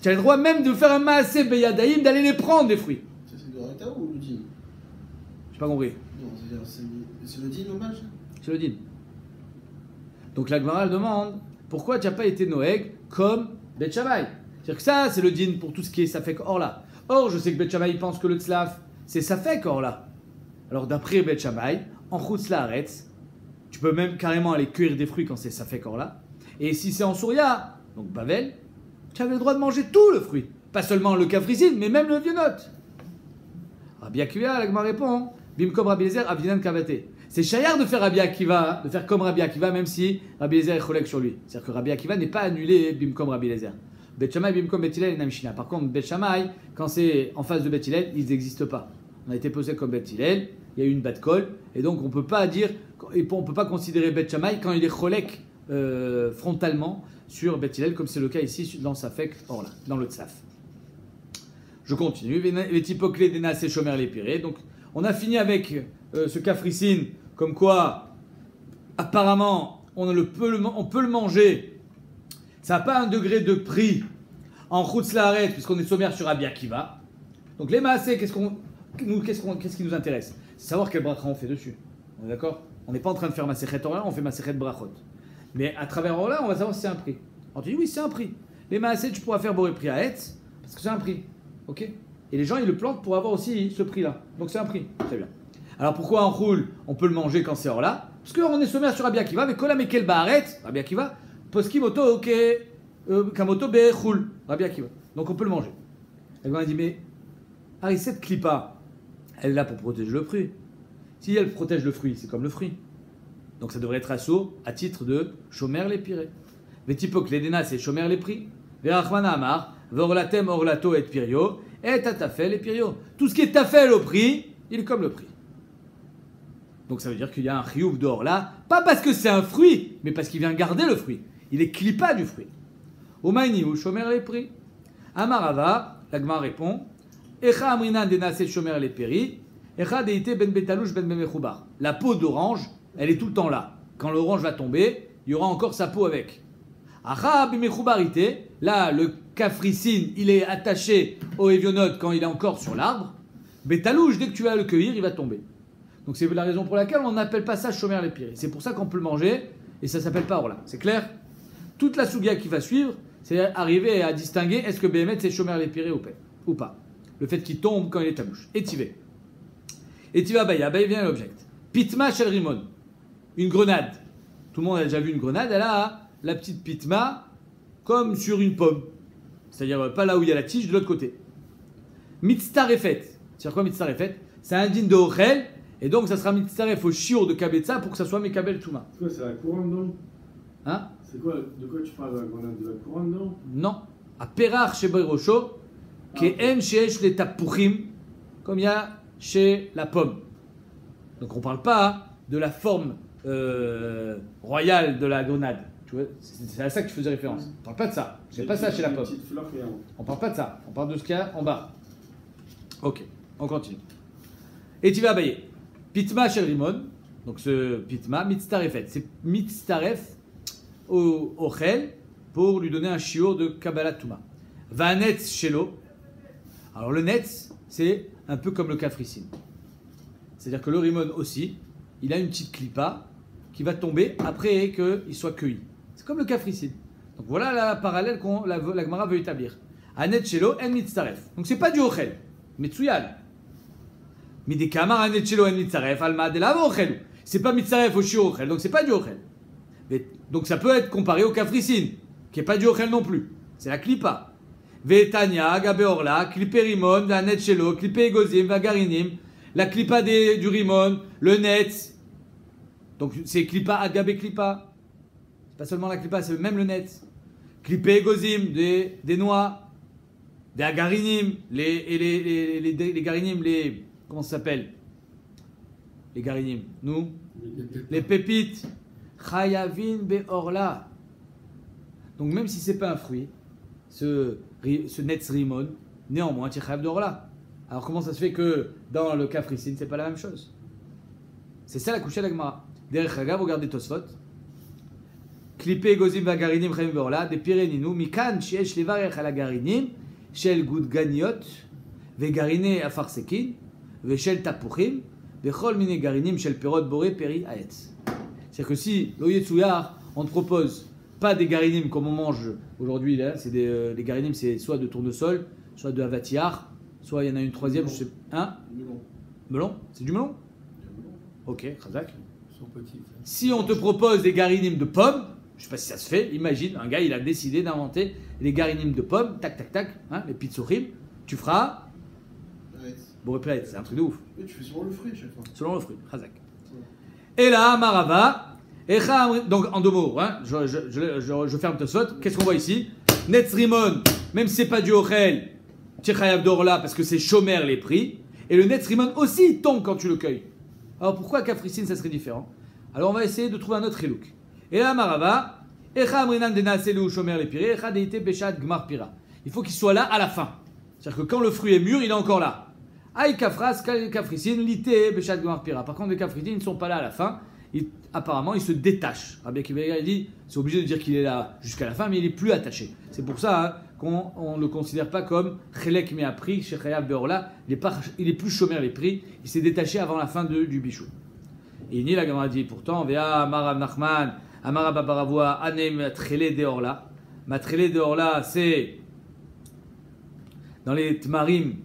tu as le droit même de faire un maasé beyadaïm, d'aller les prendre des fruits. C'est de Reta ou le din? J'ai pas compris. Non, c'est le din hommage? C'est le din. Donc la Gemara demande, pourquoi tu n'as pas été Noeg comme Bet Shammai? C'est-à-dire que ça, c'est le din pour tout ce qui est Safek Orla. Or, je sais que Bet Shammai pense que le tzlaf, c'est Safek Orla. Alors d'après Bet Shammai, en Chutz Laaretz, tu peux même carrément aller cueillir des fruits quand c'est Safek Orla. Et si c'est en Souria, donc Bavel, tu avais le droit de manger tout le fruit. Pas seulement le Kafrisine, mais même le vieux note. Rabbi Akiva, la Gemara répond, Bimkom Rabbi Eliezer, Avinan Kavate. C'est chayar de faire Rabbi Akiva, de faire comme Rabbi Akiva, même si Rabbi Eliezer est cholek sur lui. C'est-à-dire que Rabbi Akiva n'est pas annulé Bimkom Rabbi Eliezer. Bet Shammai, Bimkom Bet Hillel et Namishina. Par contre, Bet Shammai, quand c'est en face de Bet Hillel, ils n'existent pas. On a été posé comme Bet Hillel, il y a eu une bat kol, et donc on peut pas dire, et on peut pas considérer Bet Shammai quand il est cholek frontalement sur Bet Hillel, comme c'est le cas ici dans Safek Orla, dans le Tzaf. Je continue. Vétipoclé Dena Shomer les Piré. Donc on a fini avec ce Kafricine, comme quoi apparemment on peut le manger Ça n'a pas un degré de prix en Chutz Laaretz, puisqu'on est sommaire sur Rabbi Akiva. Donc les maaseh, qu'est-ce qui nous intéresse? C'est savoir quel bracha on fait dessus. On est d'accord? On n'est pas en train de faire Masechet Orla, on fait Masechet Brachot. Mais à travers Orla, on va savoir si c'est un prix. Alors tu dis oui, c'est un prix. Les maaseh, tu pourras faire Boré Pri à Etz, parce que c'est un prix. Ok? Et les gens, ils le plantent pour avoir aussi ce prix-là. Donc c'est un prix. Très bien. Alors pourquoi en Choul, on peut le manger quand c'est Orla? Parce qu'on est sommaire sur Rabbi Akiva, mais Kola Mekel Baaretz, Rabbi Akiva, Poskim Oto Kamoto Be'echul, Rabbi Akiva. Donc on peut le manger. Elle m'a dit, mais cette clipa, elle est là pour protéger le fruit. Si elle protège le fruit, c'est comme le fruit. Donc ça devrait être assaut à titre de Shomer les pirés. Vetipok l'edena, c'est Shomer les prix. Verachmana Amar, Vorlatem Orlato et Pirio, et Tatafel et Pirio. Tout ce qui est Tafel au prix, il est comme le prix. Donc ça veut dire qu'il y a un chiyuv d'or là, pas parce que c'est un fruit, mais parce qu'il vient garder le fruit. Il est clipa du fruit. Omaini ou Shomer les prix. Amarava, l'agma répond, Echa amrinan denase Shomer les péri, Echa deite ben betalouche ben bemechoubar. La peau d'orange, elle est tout le temps là. Quand l'orange va tomber, il y aura encore sa peau avec. Acha bemechoubarité, là le capricine, il est attaché au évionode quand il est encore sur l'arbre. Betalouche, dès que tu vas le cueillir, il va tomber. Donc c'est la raison pour laquelle on n'appelle pas ça Shomer les péri. C'est pour ça qu'on peut le manger et ça s'appelle pas orla. C'est clair? Toute la sougia qui va suivre, c'est arriver à distinguer est-ce que Béhémet c'est Shomer les péri ou pas. Le fait qu'il tombe quand il est à bouche. Étivé. Étiva Baïa, Baïa vient à l'object. Pitma Shel Rimon. Une grenade. Tout le monde a déjà vu une grenade, elle a la petite pitma comme sur une pomme. C'est-à-dire pas là où il y a la tige, de l'autre côté. Mitztarefet. C'est-à-dire quoi Mitztarefet? C'est un din de Ochel, et donc ça sera Mitztaref au shiur de Kabetza pour que ça soit Mekabel Touma. C'est quoi, c'est la couronne donc? Hein? C'est quoi, de quoi tu parles de la grenade? De la couronne donc? Non. À Perach chez Beirosho, qui est en chez les tapuchim, comme il y a chez la pomme. Donc on ne parle pas de la forme royale de la grenade. Tu vois, c'est à ça que tu faisais référence. On ne parle pas de ça. C'est pas ça chez la pomme. On ne parle pas de ça. On parle de ce qu'il y a en bas. Ok, on continue. Et tu vas abayer. Pitma chez Rimon. Donc ce pitma, mitztarefet. C'est mitztaref au ochel pour lui donner un shiur de Kabbalat Touma. Vanetz shelo. Alors le netz, c'est un peu comme le kafricine. C'est-à-dire que le rimon aussi, il a une petite clipa qui va tomber après qu'il soit cueilli. C'est comme le kafricine. Donc voilà la parallèle que la Gemara veut établir. Anet shelo en mitzaref. Donc c'est pas du ochel, mais tsuyal. Midekamar anet shelo en mitzaref alma de la ochel. C'est pas mitzaref au shiur ochel, donc c'est pas du ochel. Donc ça peut être comparé au kafricine, qui est pas du ochel non plus. C'est la clipa. Vetania, Gabe Orla, Clipé Rimon, la net shelo, Clipé Egozim, Vagarinim, la clipa du Rimon, le net. Donc c'est clipa, Agabe clipa. C'est pas seulement la clipa, c'est même le net. Clipé Egozim, des noix, des Agarinim, les Garinim, les. Comment ça s'appelle? Les Garinim, nous? Les pépites. Chayavin Be Orla. Donc même si c'est pas un fruit, ce Netz Rimon, néanmoins, tu es chayav d'orla. Alors comment ça se fait que dans le kafricine, c'est pas la même chose? C'est ça la couchée de la Gemara. Derech Hagav, regardez Tosfot. Clipé Gozim Vagarinim Chayim d'orla, des Pireninu, Mikan, Shiesh Levarech à la Garinim, Shel Gudganiot, Vegarine Afarsekin, Veshel Tapuchim, Vechol Mine Garinim, Shel Perot Boré Peri Aetz. C'est-à-dire que si, l'Oyetsuyar, on te propose pas des garinim comme on mange aujourd'hui, là, c'est les garinim, c'est soit de tournesol, soit de avatiar, soit il y en a une troisième, je sais hein? Melon. C'est du melon? Ok, Khazak. Si on te propose des garinim de pommes, je sais pas si ça se fait, imagine, un gars il a décidé d'inventer les garinim de pommes, tac tac tac, hein, les pitsurim, tu feras. Boré, c'est un truc de ouf. Mais tu fais selon le fruit à chaque fois. Selon le fruit, Khazak. Et là, Marava. Donc en deux mots, hein, je ferme Tosfot. Qu'est-ce qu'on voit ici? Netz Rimon, même si c'est pas du Ochel, Tchechayav d'Orla parce que c'est Shomer les prix. Et le Netz Rimon aussi tombe quand tu le cueilles. Alors pourquoi Kafricine ça serait différent? Alors on va essayer de trouver un autre Hilouk. Et là, Marava, Echa Amrinan Denaselu Shomer les Piré, Echa Deite Beshat Gmar Pira. Il faut qu'il soit là à la fin. C'est-à-dire que quand le fruit est mûr, il est encore là. Aïe Kafras, Kafricine, Lité Beshat Gmar Pira. Par contre, les Kafricines ne sont pas là à la fin. apparemment, il se détache. Rabbi Akiva il dit, c'est obligé de dire qu'il est là jusqu'à la fin, mais il est plus attaché. C'est pour ça hein, qu'on ne le considère pas comme Chelek mais appris chez Chayav Beorla. Il est plus chômeur les prix. Il s'est détaché avant la fin du bichou. Et ni la Gemara dit pourtant, Vea Amar Nachman, Amar Babaravua, Anem Matrele de Orla. Matrele de Orla, c'est dans les Tmarim,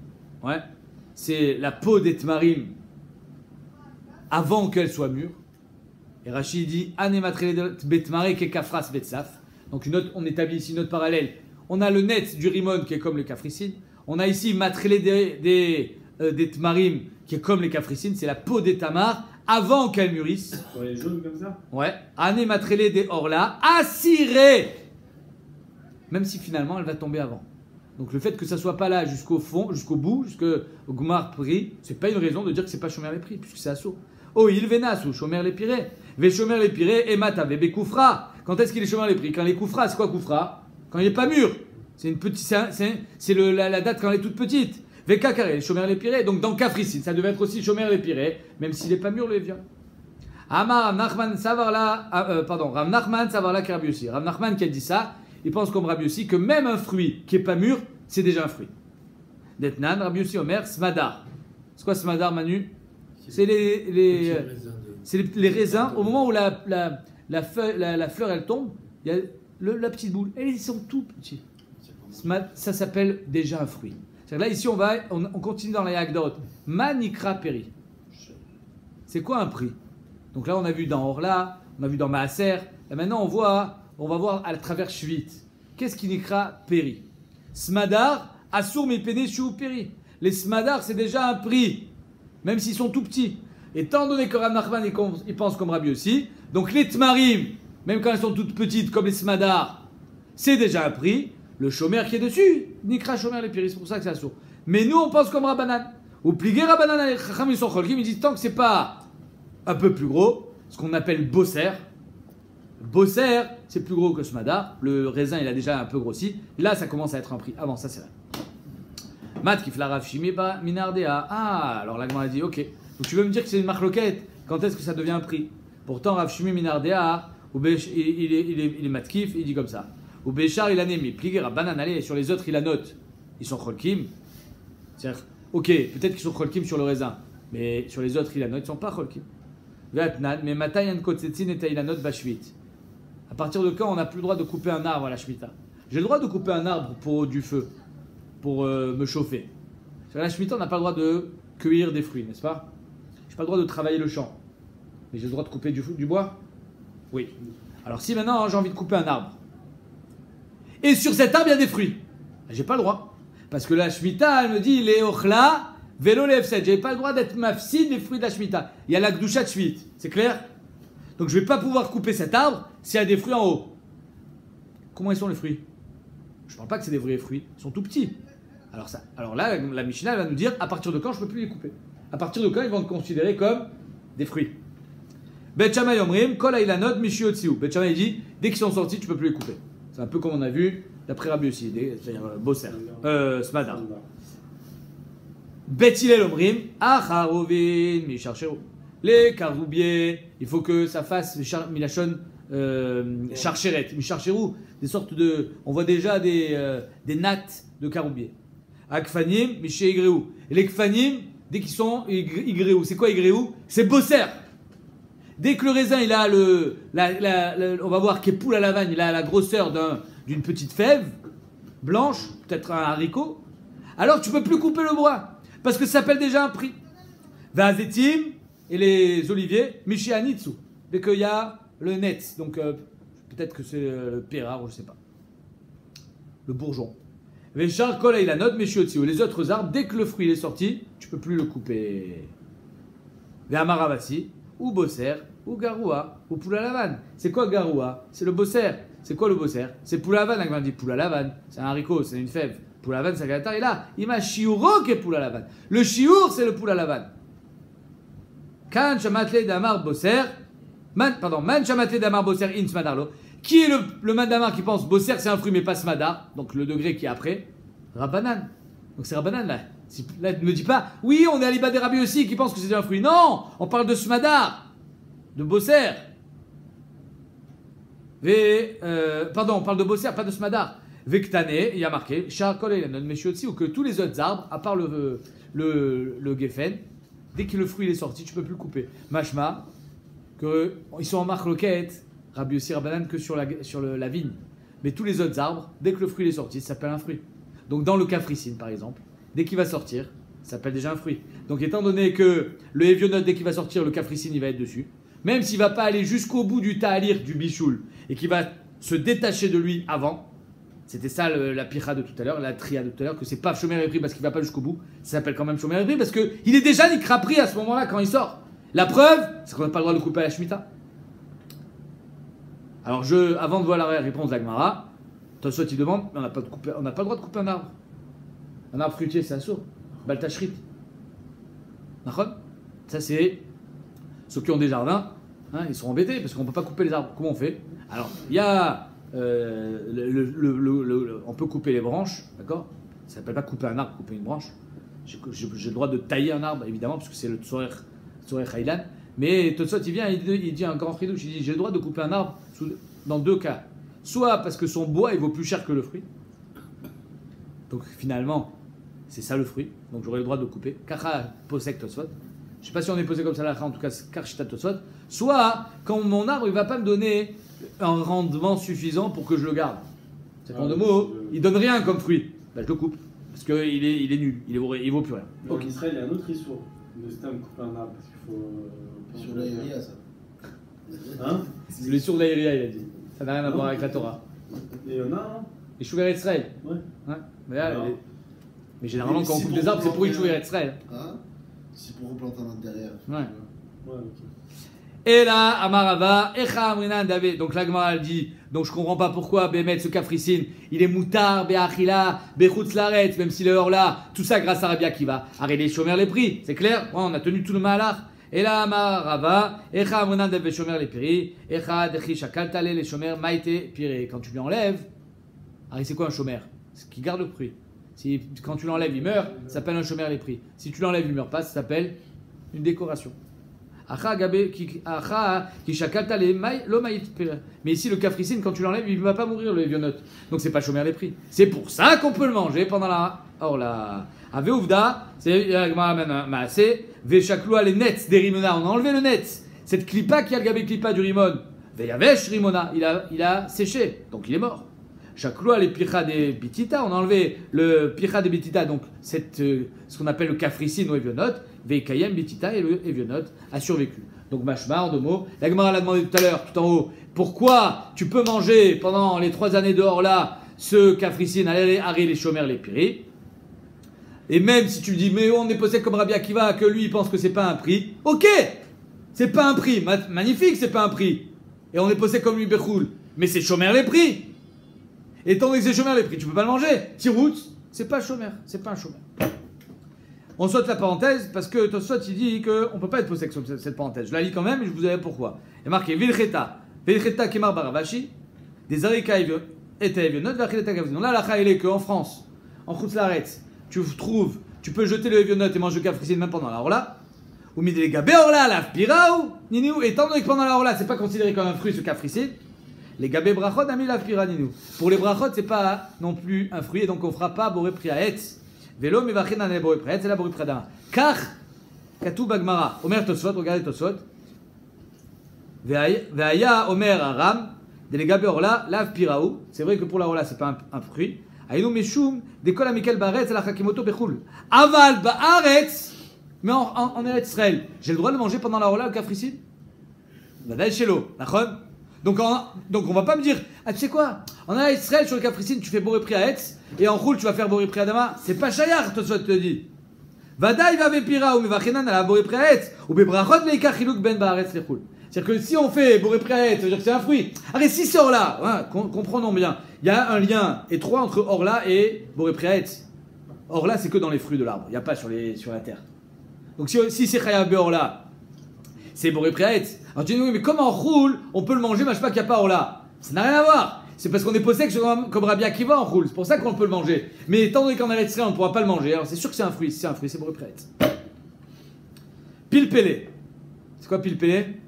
ouais, c'est la peau des Tmarim avant qu'elle soit mûre. Et Rachid dit Anem Matrele de Betmare ke Kafras Betsaf. Donc on établit ici une autre parallèle. On a le net du Rimon qui est comme le Kafricine. On a ici Matrele des Tmarim qui est comme les Kafricines. C'est la peau des Tamars avant qu'elle mûrisse. Sur les jaunes comme ça. Ouais. Ané matrélé des orla, assiré. Même si finalement elle va tomber avant. Donc le fait que ça soit pas là jusqu'au fond, jusqu'au bout, jusqu'au Gmar Pri, c'est pas une raison de dire que c'est pas Shomer les Pri, puisque c'est assaut. Oh, il venas ou Shomer les Piré. Ve Shomer les Piré, et Mata, Bebe Koufra. Quand est-ce qu'il est Shomer les Pri? Quand il est Koufra, c'est quoi Koufra? Quand il est pas mûr. C'est une petite, c'est la date quand elle est toute petite. Veka carré, Shomer les Piré. Donc dans Kafricine, ça devait être aussi Shomer les Piré, même s'il n'est pas mûr, le vient. Amar Rav Nachman Savarla, Rav Nachman Savarla qui Rabbi Yossi. Rav Nachman qui a dit ça, il pense comme Rabbi Yossi que même un fruit qui n'est pas mûr, c'est déjà un fruit. Detnan, Rabbi Yossi Omer, Smadar. C'est quoi Smadar, Manu? C'est les raisins. Au moment où la fleur elle tombe, il y a la petite boule. Et ils sont tout petits. Ça s'appelle déjà un fruit. Là, ici, on continue dans la Yagdot. Manikra Peri. C'est quoi un prix? Donc là, on a vu dans Orla, on a vu dans Maaser. Là, maintenant, on va voir à travers Shvit. Qu'est-ce qui nikra Peri? Smadar, Assour Mipene Shu Peri. Les Smadar, c'est déjà un prix, même s'ils sont tout petits. Étant donné que Rav Nachman, il pense comme Rabbi aussi, donc les Tmarim, même quand elles sont toutes petites, comme les Smadar, c'est déjà un prix. Le chômeur qui est dessus, Nikra chômeur les Piri, c'est pour ça que c'est assourd. Mais nous, on pense comme Rabbanan. Ou pliguer Rabbanan, les Chacham, ils sont cholkim, ils disent tant que c'est pas un peu plus gros, ce qu'on appelle bosser. Bosser, c'est plus gros que Smadar. Le raisin, il a déjà un peu grossi. Là, ça commence à être un prix. Avant, ça, c'est vrai. Mat kifla Rav Shimi ba minardea. Ah, alors la Gemara dit, ok. Donc tu veux me dire que c'est une marloquette. Quand est-ce que ça devient un prix? Pourtant, Rav Shimi minardea, il est matkif, il dit comme ça. Ou Béchar, il a némi. Plié Rabbanan, allez, sur les autres, il a note. Ils sont cholkim. C'est-à-dire, ok, peut-être qu'ils sont cholkim sur le raisin. Mais sur les autres, il a note, ils ne sont pas cholkim. Mais Matayan Kotsetsin et il a note Bashvit. À partir de quand on n'a plus le droit de couper un arbre à la Shemitah? J'ai le droit de couper un arbre pour du feu, pour me chauffer. Sur la Shemitah, on n'a pas le droit de cueillir des fruits, n'est-ce pas? Je n'ai pas le droit de travailler le champ. Mais j'ai le droit de couper du bois? Oui. Alors si maintenant j'ai envie de couper un arbre, et sur cet arbre il y a des fruits, j'ai pas le droit. Parce que la Shemitah, elle me dit, les ochla, vélo lefset. J'ai pas le droit d'être mafsid des fruits de la Shemitah. Il y a la Gdusha de Shvit, c'est clair? Donc je vais pas pouvoir couper cet arbre s'il y a des fruits en haut. Comment ils sont les fruits? Je parle pas que c'est des vrais fruits, ils sont tout petits. Alors là, la Mishnah va nous dire à partir de quand je peux plus les couper. À partir de quand ils vont être considérés comme des fruits. Bet Shammai Omrim, Kol Ailanot Mishiotziu. Bet Shammai dit, dès qu'ils sont sortis, tu peux plus les couper. C'est un peu comme on a vu d'après Rabbi aussi, c'est-à-dire Bosser, Smadar. Bet Hillel Omrim, Acharovin Misharcheru. Les caroubiers, il faut que ça fasse Milachon Charcheret, Misharcheru, des sortes de. On voit déjà des nattes de caroubiers. Akfanim, Miché Igreu. Et les Kfanim, dès qu'ils sont Igreu. C'est quoi Igreu? C'est Bosser. Dès que le raisin, il a on va voir qu'il poule à la vanne, il a la grosseur d'une petite fève blanche, peut-être un haricot, alors tu peux plus couper le bois, parce que ça s'appelle déjà un prix. Vazetim et les oliviers, Michi Anitsu, dès qu'il y a le net, donc peut-être que c'est le pérard, ou je sais pas, le bourgeon. Vechar Kol Ailanot Meshiotsi, les autres arbres, dès que le fruit est sorti, tu peux plus le couper. Ve'amaravasi, ou bosser, ou garoua, ou poule à la vanne. C'est quoi garoua? C'est le bosser. C'est quoi le bosser? C'est poule à la vanne. On dit poule à la vanne, c'est un haricot, c'est une fève. Poule à la vanne, c'est un et là, il m'a chiouro qui est poule à la vanne. Le chiour, c'est le poule à la vanne. Kan chamatle damar bosser, man chamatle damar bosser in smadarlo. Qui est le man damar qui pense bosser c'est un fruit mais pas smadar, donc le degré qui est après? Rabbanan. Donc c'est Rabbanan là. Là, ne me dis pas, oui, on est à l'Iba des Rabbi aussi qui pense que c'est un fruit. Non, on parle de Smadar. de Bosser. Pardon, on parle de Bosser, pas de Smadar. Vektane, il y a marqué, Charkol et Lenon Meshiotsi, ou que tous les autres arbres, à part le Geffen, dès que le fruit est sorti, tu peux plus le couper. Mashma, ils sont en marloquette, Rabbi Yossi Rabbanan, que sur la vigne. Mais tous les autres arbres, dès que le fruit est sorti, ça s'appelle un fruit. Donc dans le cafricine, par exemple, dès qu'il va sortir, ça s'appelle déjà un fruit. Donc étant donné que le Evionot, dès qu'il va sortir, le cafricine, il va être dessus. Même s'il ne va pas aller jusqu'au bout du ta'alir, du bichoul, et qu'il va se détacher de lui avant, c'était ça la pira de tout à l'heure, la tria de tout à l'heure, que c'est pas Shomer et Pri parce qu'il ne va pas jusqu'au bout, ça s'appelle quand même Shomer et Pri parce qu'il est déjà Nikra Pri à ce moment-là quand il sort. La preuve, c'est qu'on n'a pas le droit de couper à la Shemitah. Alors avant de voir la réponse d'Agmara, Tosot il demande, mais on n'a pas le droit de couper un arbre. Un arbre fruitier, c'est assaut. Baltachrit. Ça c'est ceux qui ont des jardins, hein, ils sont embêtés parce qu'on ne peut pas couper les arbres. Comment on fait? Alors, il y a on peut couper les branches, d'accord? Ça s'appelle pas couper un arbre, couper une branche. J'ai le droit de tailler un arbre, évidemment, parce que c'est le Tzorer Haylan. Mais Totsot, il vient, il dit un grand fridouche, il dit j'ai le droit de couper un arbre dans deux cas. Soit parce que son bois, il vaut plus cher que le fruit. Donc finalement, c'est ça le fruit. Donc j'aurai le droit de couper. Kacha posek Totsot. Je ne sais pas si on est posé comme ça là, en tout cas, Karchita Totsot. Soit quand mon arbre, il ne va pas me donner un rendement suffisant pour que je le garde. C'est en deux mots, il donne rien comme fruit. Ben, je le coupe. Parce qu'il est nul, il vaut plus rien. Donc en Israël, il y a un autre histoire de stam couper un arbre parce qu'il faut. Sur l'aéria, ça. Hein? C'est le sur de l'aéria, il a dit. Ça n'a rien à voir avec la Torah. Et il y en a, hein? Les Chouver Israël. Ouais. Mais, là, Alors. mais généralement, quand on Si coupe pour des arbres, c'est pour replanter Chouver Israël. Hein? C'est pour replanter un autre derrière. Ouais. Ouais, ok. Et là, Amarava, Echa Amrina Davé. Donc l'Agmara elle dit, donc je comprends pas pourquoi Bémet, ce cafricine, il est moutar, Beachila, Bechutz Laret, même s'il est hors là, tout ça grâce à Rabbi Akiva. Arrêtez les chômeurs les prix, c'est clair? Ouais, on a tenu tout le malach. Et là, Amarava, Echa Amrina Davé, chômeurs les prix, Echa Dechi Shakaltale, les chômeurs Maïté, Piré. Quand tu lui enlèves, c'est quoi un chômeur? C'est qui garde le prix. Quand tu l'enlèves, il meurt, ça s'appelle un chômeur les prix. Si tu l'enlèves, il meurt pas, ça s'appelle une décoration. Mais ici, le cafricine, quand tu l'enlèves, il ne va pas mourir, le Evionot. Donc, c'est pas chômer les prix. C'est pour ça qu'on peut le manger pendant la. Or, la. Aveouvda, c'est. Veshaklua, les nets des rimona. On a enlevé le net. Cette clipa qui a le gabé clipa du rimon. Veyavesh rimona. Il a séché. Donc, il est mort. Shakloa, les picha des bitita. On a enlevé le picha des bitita. Donc, ce qu'on appelle le cafricine ou Evionot. Veikayem bitita et le Evionot a survécu. Donc mashma en deux mots. La Gemara l'a demandé tout à l'heure, tout en haut, pourquoi tu peux manger pendant les 3 années dehors là ce cafricine, les chômeurs, les piri. Et même si tu dis mais on est posé comme Rabbi Akiva, que lui il pense que c'est pas un prix, ok, c'est pas un prix, magnifique, c'est pas un prix. Et on est posé comme lui Bechoul, mais c'est chômeur les prix. Étant donné que c'est chômeur les prix, tu peux pas le manger. Tirout, c'est pas chômeur, c'est pas un chômeur. On saute la parenthèse parce que Tosfot il dit qu'on ne peut pas être posé sur cette parenthèse. Je la lis quand même et je vous dirai pourquoi. Il y a marqué Vilcheta Kemar Baravashi, des Arika et Evionot, Vachileta Gavzin. Là, la chaïle est qu'en France, en Khoutslaretz, tu peux jeter le Evionot et manger le cafricine même pendant la Orla. Ou Midele Gabé Orla, la Pira ou Ninou. Étant donné que pendant la Orla, c'est pas considéré comme un fruit ce cafricine, les Gabé Brachot a mis la Pira Ninou. Pour les Brachot, c'est pas non plus un fruit et donc on fera pas Boré Priaetz. Vélo, mais va rien dans les boré prêts, c'est la boré prêt d'un. Car, Katou Bagmara, Omer Tosfot, regardez Tosfot. Veaya Omer Aram, déléga Beorla, lave Piraou. C'est vrai que pour la Orla, c'est pas un fruit. Aïnou Meshoum, décolle à Mikel Baretz, la Hakimoto Bechoul. Aval Baaretz, mais en Eretz Israël, j'ai le droit de manger pendant la Orla le cafricine? Vadaï Shelo, d'accord? Donc on va pas me dire, ah tu sais quoi, en Eretz Israël sur le cafricine, tu fais boré prêt à Etz. Et en roule, tu vas faire Boré Priadama. C'est pas Shayar, Tosfot te dit. Vadaï va vepira ou mevachenan à la Boré Priaetz. Ou bebrachot leika chiluk ben baaretz lechul. C'est-à-dire que si on fait Boré Priaetz, ça veut dire que c'est un fruit. Allez, si c'est Orla, hein, comprenons bien. Il y a un lien étroit entre Orla et Boré Priaetz. Orla, c'est que dans les fruits de l'arbre. Il n'y a pas sur la terre. Donc si c'est Chaya Beorla, c'est Boré Priaetz. Alors tu dis, oui, mais comme en roule, on peut le manger, mais je sais pas qu'il n'y a pas Orla. Ça n'a rien à voir. C'est parce qu'on est posé comme Rabbi Akiva en roule. C'est pour ça qu'on peut le manger. Mais étant donné qu'en Eretz Israël, on ne pourra pas le manger. Alors c'est sûr que c'est un fruit. Si c'est un fruit, c'est pour prêtre. Pilpélé. C'est quoi pilpélé?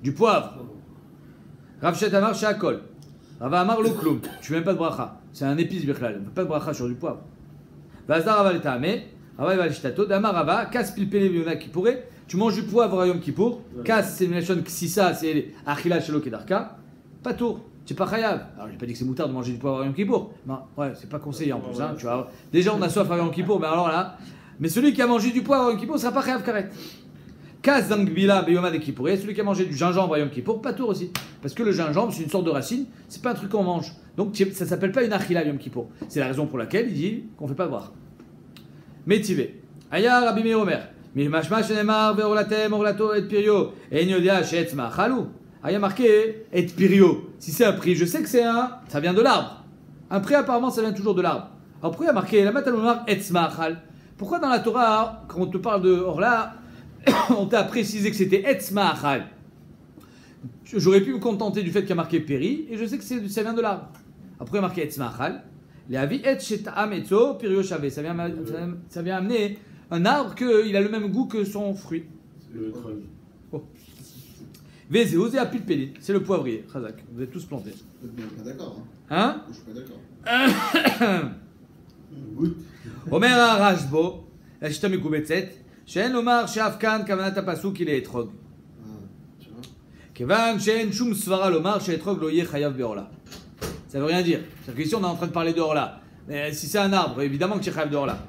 Du poivre. Rav Shet Amar Sheakol. Rava Amar Lo Kloum. Tu fais même pas de bracha. C'est un épice birklal. Pas de bracha sur du poivre. Vazdar Rava Letame. Rava Eval Shtato. Damar Rava. Kas Pilpele Biona Kippouré. Tu manges du poivre à Yom Kippour. Kas, c'est une nation Ksissa, c'est Achila Shelo Kedarka. Pas tour. C'est pas chayav. Alors j'ai pas dit que c'est moutard de manger du poivre à Yom Kippour. Non, ouais, c'est pas conseillé en plus. Hein, tu vois. Déjà on a soif à Yom Kippour, mais alors là. Mais celui qui a mangé du poivre à Yom Kippour ne sera pas chayav karet. Kas Dangbila Beyoma de Kippouré. Celui qui a mangé du gingembre à Yom Kippour, pas tour aussi. Parce que le gingembre, c'est une sorte de racine, c'est pas un truc qu'on mange. Donc ça s'appelle pas une achila Yom Kippour. C'est la raison pour laquelle il dit qu'on fait pas boire. Métivé. Aya Rabbi Meir Omer. Mimashma shenemar ve'orlatem orlato et pirio. Et nyodia she'etzma chalou. Ah, il y a marqué et pirio. Si c'est un prix, je sais que c'est ça vient de l'arbre. Un prix, apparemment, ça vient toujours de l'arbre. Alors pourquoi il y a marqué la matalomar etzma chal? Pourquoi dans la Torah, quand on te parle de orla, on t'a précisé que c'était etzma chal? J'aurais pu me contenter du fait qu'il y a marqué péri, et je sais que ça vient de l'arbre. Après, il y a marqué etzma chal. Les avis et shetam etzo pirio shavé. Ça vient amener un arbre qu'il a le même goût que son fruit. C'est le trog. Vézéouz et Apilpélin, c'est le poivrier. Khazak, vous êtes tous plantés. Je suis pas d'accord. Hein? Je suis pas d'accord. Omer Rashbo, Ashtam Kubetzet, Shen Omar Shafkan Kavanat Pasuk il est etrog. Tu vois? Kevan Shen Shum Svara Lomar Shen Etrog Loye Chayav Beorla. Ça veut rien dire. C'est-à-dire qu'ici on est en train de parler de Orla. Mais si c'est un arbre, évidemment que tu es Chayav de Orla.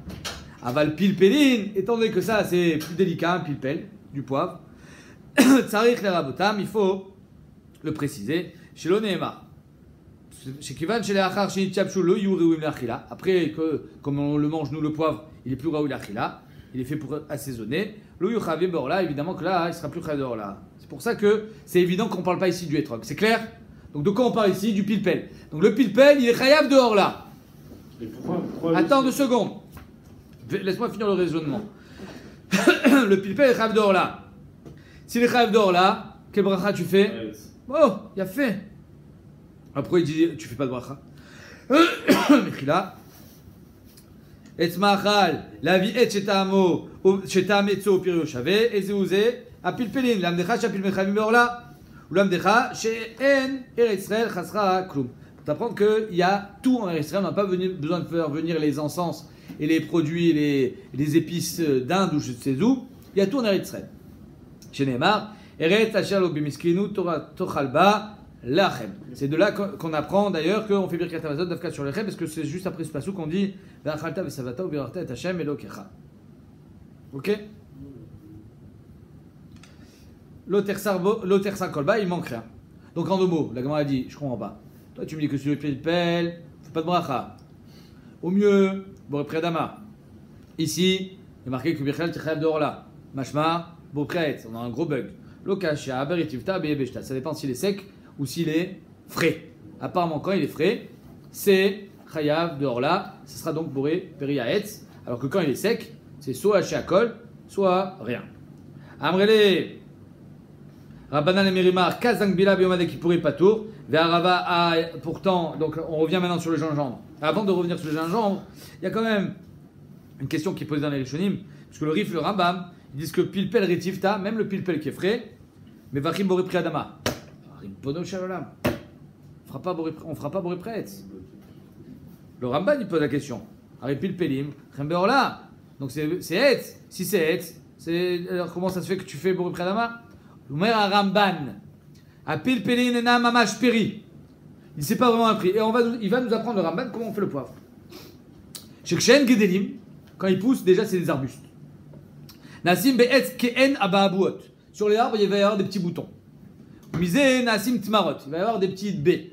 Aval Pilpelin, étant donné que ça c'est plus délicat, un pilpel, du poivre. Tsarich le rabotam, il faut le préciser. Chez l'Onéma, chez Kivan, chez les Achar, chez Nitchabchou, le Yuriwim l'Achila. Après, comme on le mange, nous, le poivre, il est plus Raoui l'Achila. Il est fait pour assaisonner. Le Yuchavim Borla, évidemment que là, il sera plus Chayav Borla. C'est pour ça que c'est évident qu'on ne parle pas ici du Etrog. C'est clair? Donc de quoi on parle ici? Du pilpel. Donc le pilpel, il est Chayav de Orla. Et pourquoi Attends 2 secondes. Laisse-moi finir le raisonnement. Le pilpel est Chayav de Orla. Si les Chayav d'or là, quel bracha tu fais? Oh, il a fait. Après il dit, tu fais pas de bracha. Mechila. Et machal, la vie et chetamo, chetametzo pirio shave, et zeuze, apilpelin, l'amdecha shapil mechavim beorla, ou l'amdecha she'en Eretz Israël chasra klum. Pour t'apprendre qu'il y a tout en Eretz Israël, on n'a pas besoin de faire venir les encens et les produits, les épices d'Inde ou je ne sais où, il y a tout en Eretz Israël. Chez Neymar, Eretz Asher lo bimiskinu tochalba lachem. C'est de là qu'on apprend d'ailleurs qu'on fait birkat hamazon d'afka sur lechem parce que c'est juste après ce passage qu'on dit v'achalta v'savata u'birarta et Hashem elokecha. Ok? L'otersa kolba, il manque rien. Donc en 2 mots, la Gemara a dit, je comprends pas. Toi tu me dis que sur le pilpel, fais pas de bracha. Au mieux, boré predama. Ici, il est marqué que birkat tichayav de orla. Mashma. Bon, prête, on a un gros bug. Lokasha, beritivta, beyebeshta. Ça dépend s'il est sec ou s'il est frais. Apparemment, quand il est frais, c'est chayav de orla. Ce sera donc boré periaetz. Alors que quand il est sec, c'est soit sheakol, soit rien. Amrele, Rabbanan et Merimar, kazang bila biomade qui pourrait pas tour. Ve'arava, pourtant, donc on revient maintenant sur le gingembre. Avant de revenir sur le gingembre, il y a quand même une question qui est posée dans les Rishonim. Parce que le Rif, le Rambam, ils disent que pilpel retivta, même le pilpel qui est frais, mais vachim boré priadama. Ripono shalolam. On fera pas boré pretz. Le Ramban il pose la question. Ari pilpelim, là. Donc c'est etz. Si c'est etz, alors comment ça se fait que tu fais boré priadama? L'omer a Ramban. A pilpelin ena mamash peri. Il ne sait pas vraiment un prix. Et il va nous apprendre le Ramban comment on fait le poivre. Chez Kshen Gedelim, quand il pousse, déjà c'est des arbustes. Nasim be'etz ke'en aba'abuot. Sur les arbres, il va y avoir des petits boutons. Misé nasim tmarot. Il va y avoir des petites baies,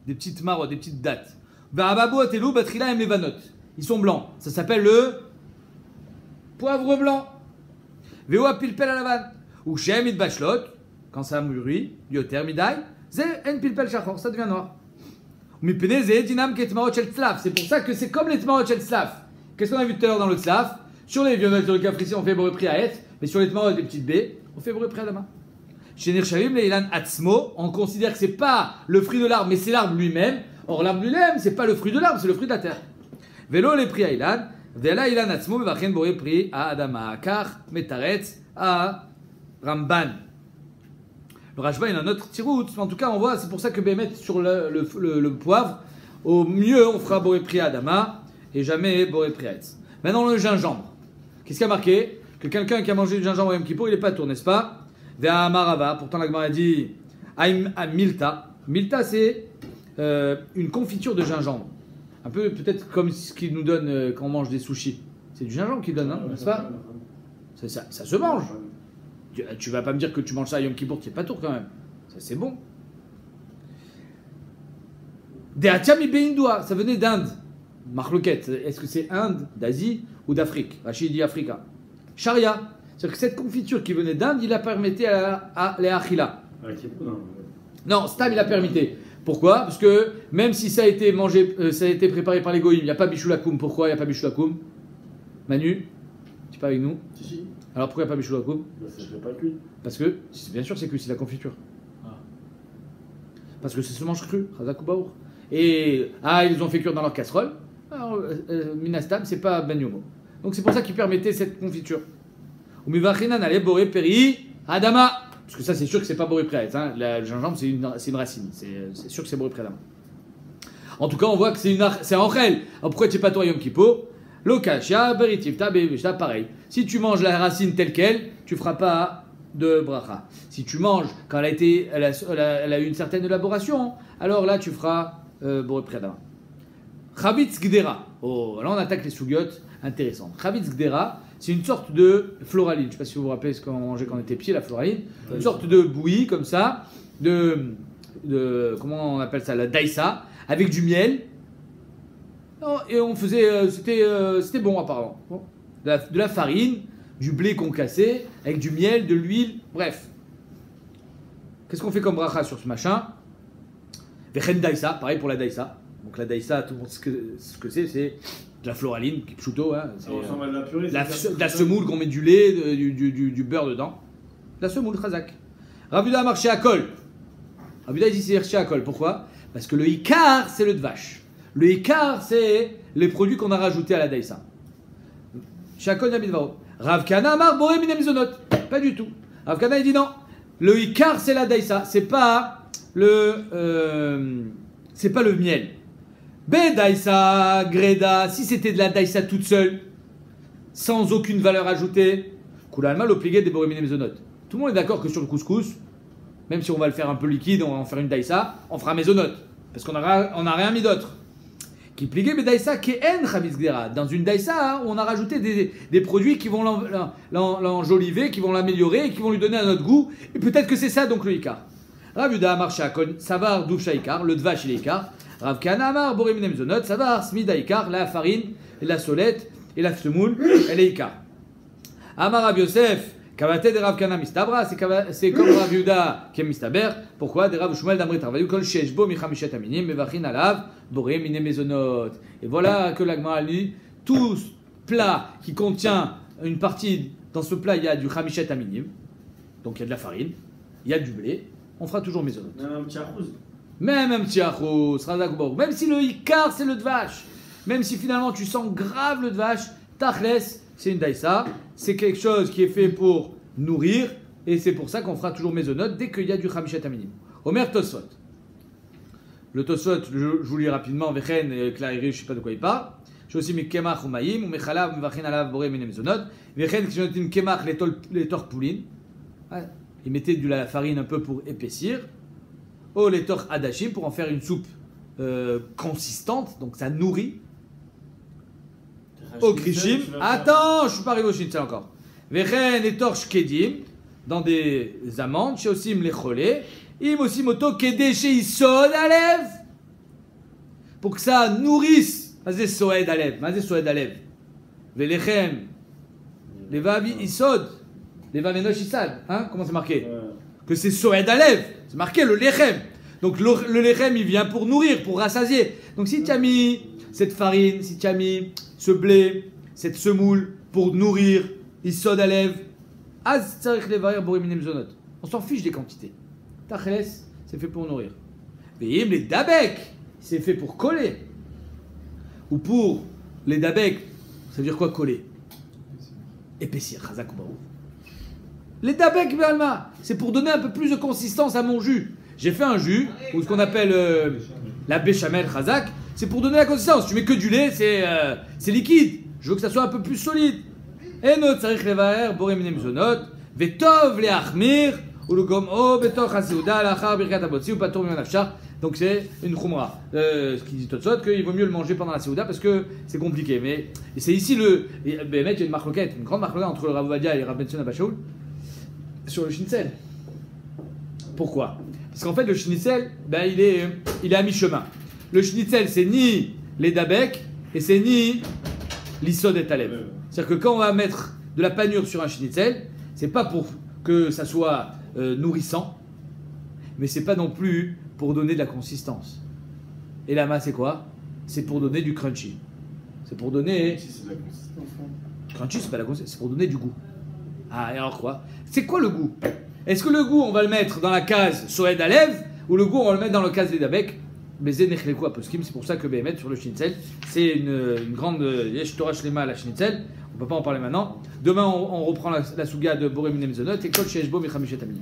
des petites tmarot, des petites dattes. Ba'ababuot elou batrila em levanot. Ils sont blancs. Ça s'appelle le poivre blanc. Ve'oa pilpel alavan. Ou shem it bachlot. Quand ça mûrit, yoter midai. Ze en pilpel shachor. Ça devient noir. Mipene ze dinam ke tmarot shel tzlaf. C'est pour ça que c'est comme les tmarot shel tzlaf. Qu'est-ce qu'on a vu tout à l'heure dans le tzlaf? Sur les violettes, sur le capricien, on fait boré pri à et, mais sur les tmarot des petites baies, on fait boré pri à la main. Chez Nershavim, les ilan atzmo, on considère que c'est pas le fruit de l'arbre, mais c'est l'arbre lui-même. Or, l'arbre lui-même, c'est pas le fruit de l'arbre, c'est le fruit de la terre. Vélo les pri à ilan, vela ilan atzmo, mais vachen boré pri à adama, car metaretz à Ramban. Le Rashba, il a un autre tirout. En tout cas, on voit, c'est pour ça que Bémet, sur le poivre, au mieux, on fera Boré Pri Adama et jamais Boré Pri Haetz. Maintenant, le gingembre. Qu'est-ce qui a marqué? Que quelqu'un qui a mangé du gingembre au Yom Kippour, il n'est pas tour, n'est-ce pas? Vea Marava. Pourtant, la Gemara a dit Milta. Milta, c'est une confiture de gingembre. Un peu peut-être comme ce qu'ils nous donnent quand on mange des sushis. C'est du gingembre qu'ils donnent, hein, n'est-ce pas? Ça se mange. Tu vas pas me dire que tu manges ça à Yom Kippour, tu n'es pas tour quand même. Ça c'est bon. Deatiami Beindua, ça venait d'Inde. Marloquette, est-ce que c'est Inde, d'Asie ou d'Afrique? Rachid dit Africa. Sharia, c'est-à-dire que cette confiture qui venait d'Inde, il a permis à les Achila. Non, Stam il a permis. Pourquoi? Parce que même si ça a été mangé, ça a été préparé par les goïms, il n'y a pas bichoulakoum. Pourquoi il n'y a pas bichoulakoum? Manu, tu es pas avec nous? Si. Alors pourquoi il n'y a pas bichoulakoum? Ça ne pas cuit. Parce que, bien sûr c'est cuit, c'est la confiture. Parce que ça se mange cru, Razakoubaour. Et, ils ont fait cuire dans leur casserole. Alors, Minastam, c'est pas Ben Yomo. Donc c'est pour ça qu'ils permettaient cette confiture. Ou Mivachinan allait Boré Peri Adama. Parce que ça, c'est sûr que c'est pas Boré Pri Haetz. Hein. Le gingembre, c'est une racine. C'est sûr que c'est Boré Pri Adama. En tout cas, on voit que c'est en réel. Alors pourquoi tu n'es pas toi Yom Kippour? Lokashia, Beritiv, Tabé, pareil. Si tu manges la racine telle qu'elle, tu ne feras pas de bracha. Si tu manges quand elle a eu une certaine élaboration, alors là, tu feras Boré Pri Adama. Chavitz Gdera. Oh, là, on attaque les sougiotes intéressantes. Chavitz Gdera, c'est une sorte de floraline. Je ne sais pas si vous vous rappelez ce qu'on mangeait quand on était petit, la floraline. Une sorte de bouillie comme ça, comment on appelle ça, la daïsa, avec du miel. Et on faisait, c'était bon apparemment. Bon. De la farine, du blé concassé, avec du miel, de l'huile, bref. Qu'est-ce qu'on fait comme bracha sur ce machin? Vechen daïsa, pareil pour la daïsa. Donc la daïsa, tout le monde ce que c'est de la floraline, qui pseudo, hein, Ça ressemble à de la purée. de la semoule qu'on met du lait, du beurre dedans. De la semoule, chazak. Ravuda a marché à col. Ravuda dit c'est marché à col. Pourquoi? Parce que le ikar, c'est le vache. Le ikar, c'est les produits qu'on a rajoutés à la daïsa. Shakol Yamidvaro. Rav Kana Amar Boré Mine Mizonot. Pas du tout. Rav Kana il dit non. Le ikar, c'est la daïsa. C'est pas le miel. Daïsa, Greda, si c'était de la daïsa toute seule, sans aucune valeur ajoutée, Koulalma l'obligé des Boré Mine Mizonot. Tout le monde est d'accord que sur le couscous, même si on va le faire un peu liquide, on va en faire une daïsa, on fera maisonot. Parce qu'on n'a rien mis d'autre. Qui pliait mais daïsa qui est en chavis gdera. Dans une daïsa, on a rajouté des produits qui vont l'enjoliver, qui vont l'améliorer, qui vont lui donner un autre goût. Et peut-être que c'est ça donc le ikar. Rav Yuda Amar Shakon, Savar Doucha Ikar, le dvash et l'ikar. Rav Kana Amar Boré Mine Mizonot, Savar Smida Ikar, la farine, et la solette, et la semoule, et l'ikar. Amar Rav Yosef, Kavate de Rav Kana Mistabra, c'est comme Rav Yuda qui est Mistaber. Pourquoi? Des Rav Shmuel d'Amrit Travayu, Kol Sheshbo Michamishet Aminim, Mevachin Alav, Boré Mine Mezonot. Et voilà que l'Agma dit, tout plat qui contient une partie, dans ce plat il y a du Chamishet Aminim, donc il y a de la farine, il y a du blé, on fera toujours Mezonot. Même un petit arrouz. Même un petit achous, même si le ikar c'est le dvash, même si finalement tu sens grave le dvash, tachles c'est une daïsa, c'est quelque chose qui est fait pour nourrir, et c'est pour ça qu'on fera toujours mezonot dès qu'il y a du chamishet aminim. Omer Tosfot. Le Tosfot, je vous lis rapidement, Vechen, Clariri, je ne sais pas de quoi il parle. J'ai aussi mis Kemach ou Maïm, ou Mechalav, Mevachin Alav, Boré, Mine Mezonot. Vechen, qui ont Kemach, les torpoulines. Ils mettaient de la farine un peu pour épaissir. Oh, les torch adashim pour en faire une soupe consistante, donc ça nourrit. Au krishim. Attends, je suis pas arrivé au shintel encore. Vechen les torch kedim dans des amandes. Chez aussi les cholés. Im aussi moto kedé chez isod alev pour que ça nourrisse. Mazé soed alev. Mazé soed alev. Velechem les vavi isod. Les vamenosh isad. Hein? Comment c'est marqué? Que c'est soed alev. C'est marqué le lechem. Donc le lechem il vient pour nourrir, pour rassasier. Donc si tu as mis cette farine, si tu as mis ce blé, cette semoule pour nourrir, isod alev, az tzarich levarer borim mzonot. On s'en fiche des quantités. Tachles, c'est fait pour nourrir. Veim les dabek, c'est fait pour coller. Ou pour les dabek, ça veut dire quoi coller? Épaissir. Chazak ou barou. Les dabek be'alma. C'est pour donner un peu plus de consistance à mon jus. J'ai fait un jus, ou ce qu'on appelle la béchamel chazak. C'est pour donner la consistance. Tu mets que du lait, c'est liquide. Je veux que ça soit un peu plus solide. Eno tzarich levaer borem minem zonot. Vetov leachmir. Ou le gom o betoch haseuda lachar birkat abotzi ou patur min nafshar. Donc c'est une khumra. Ce qui dit tout de suite qu'il vaut mieux le manger pendant la Séouda parce que c'est compliqué. Mais c'est ici il y a une marloquette, une grande marloquette entre le Rav Ovadia et le Rav Ben Sion Abba Shaul sur le schnitzel. Pourquoi? Parce qu'en fait le schnitzel, il est à mi-chemin. Le schnitzel c'est ni les dabek et c'est ni l'issod et taleb. C'est-à-dire que quand on va mettre de la panure sur un schnitzel, c'est pas pour que ça soit nourrissant, mais c'est pas non plus pour donner de la consistance. Et la masse c'est quoi? C'est pour donner du crunchy. C'est pour donner... C'est de la consistance. Crunchy c'est pas la consistance, c'est pour donner du goût. Ah et alors quoi? C'est quoi le goût? Est-ce que le goût on va le mettre dans la case Soed Alev ou le goût on va le mettre dans la case des Dabek? Bezé Nechlekou Aposkim, c'est pour ça que Béhémet sur le Schnitzel, c'est une grande Yesh Torah Shlema la Schnitzel. On ne peut pas en parler maintenant. Demain on reprend la Souga de Boré Minem Zonot et Kol Sheshbo Mechamishet Amini.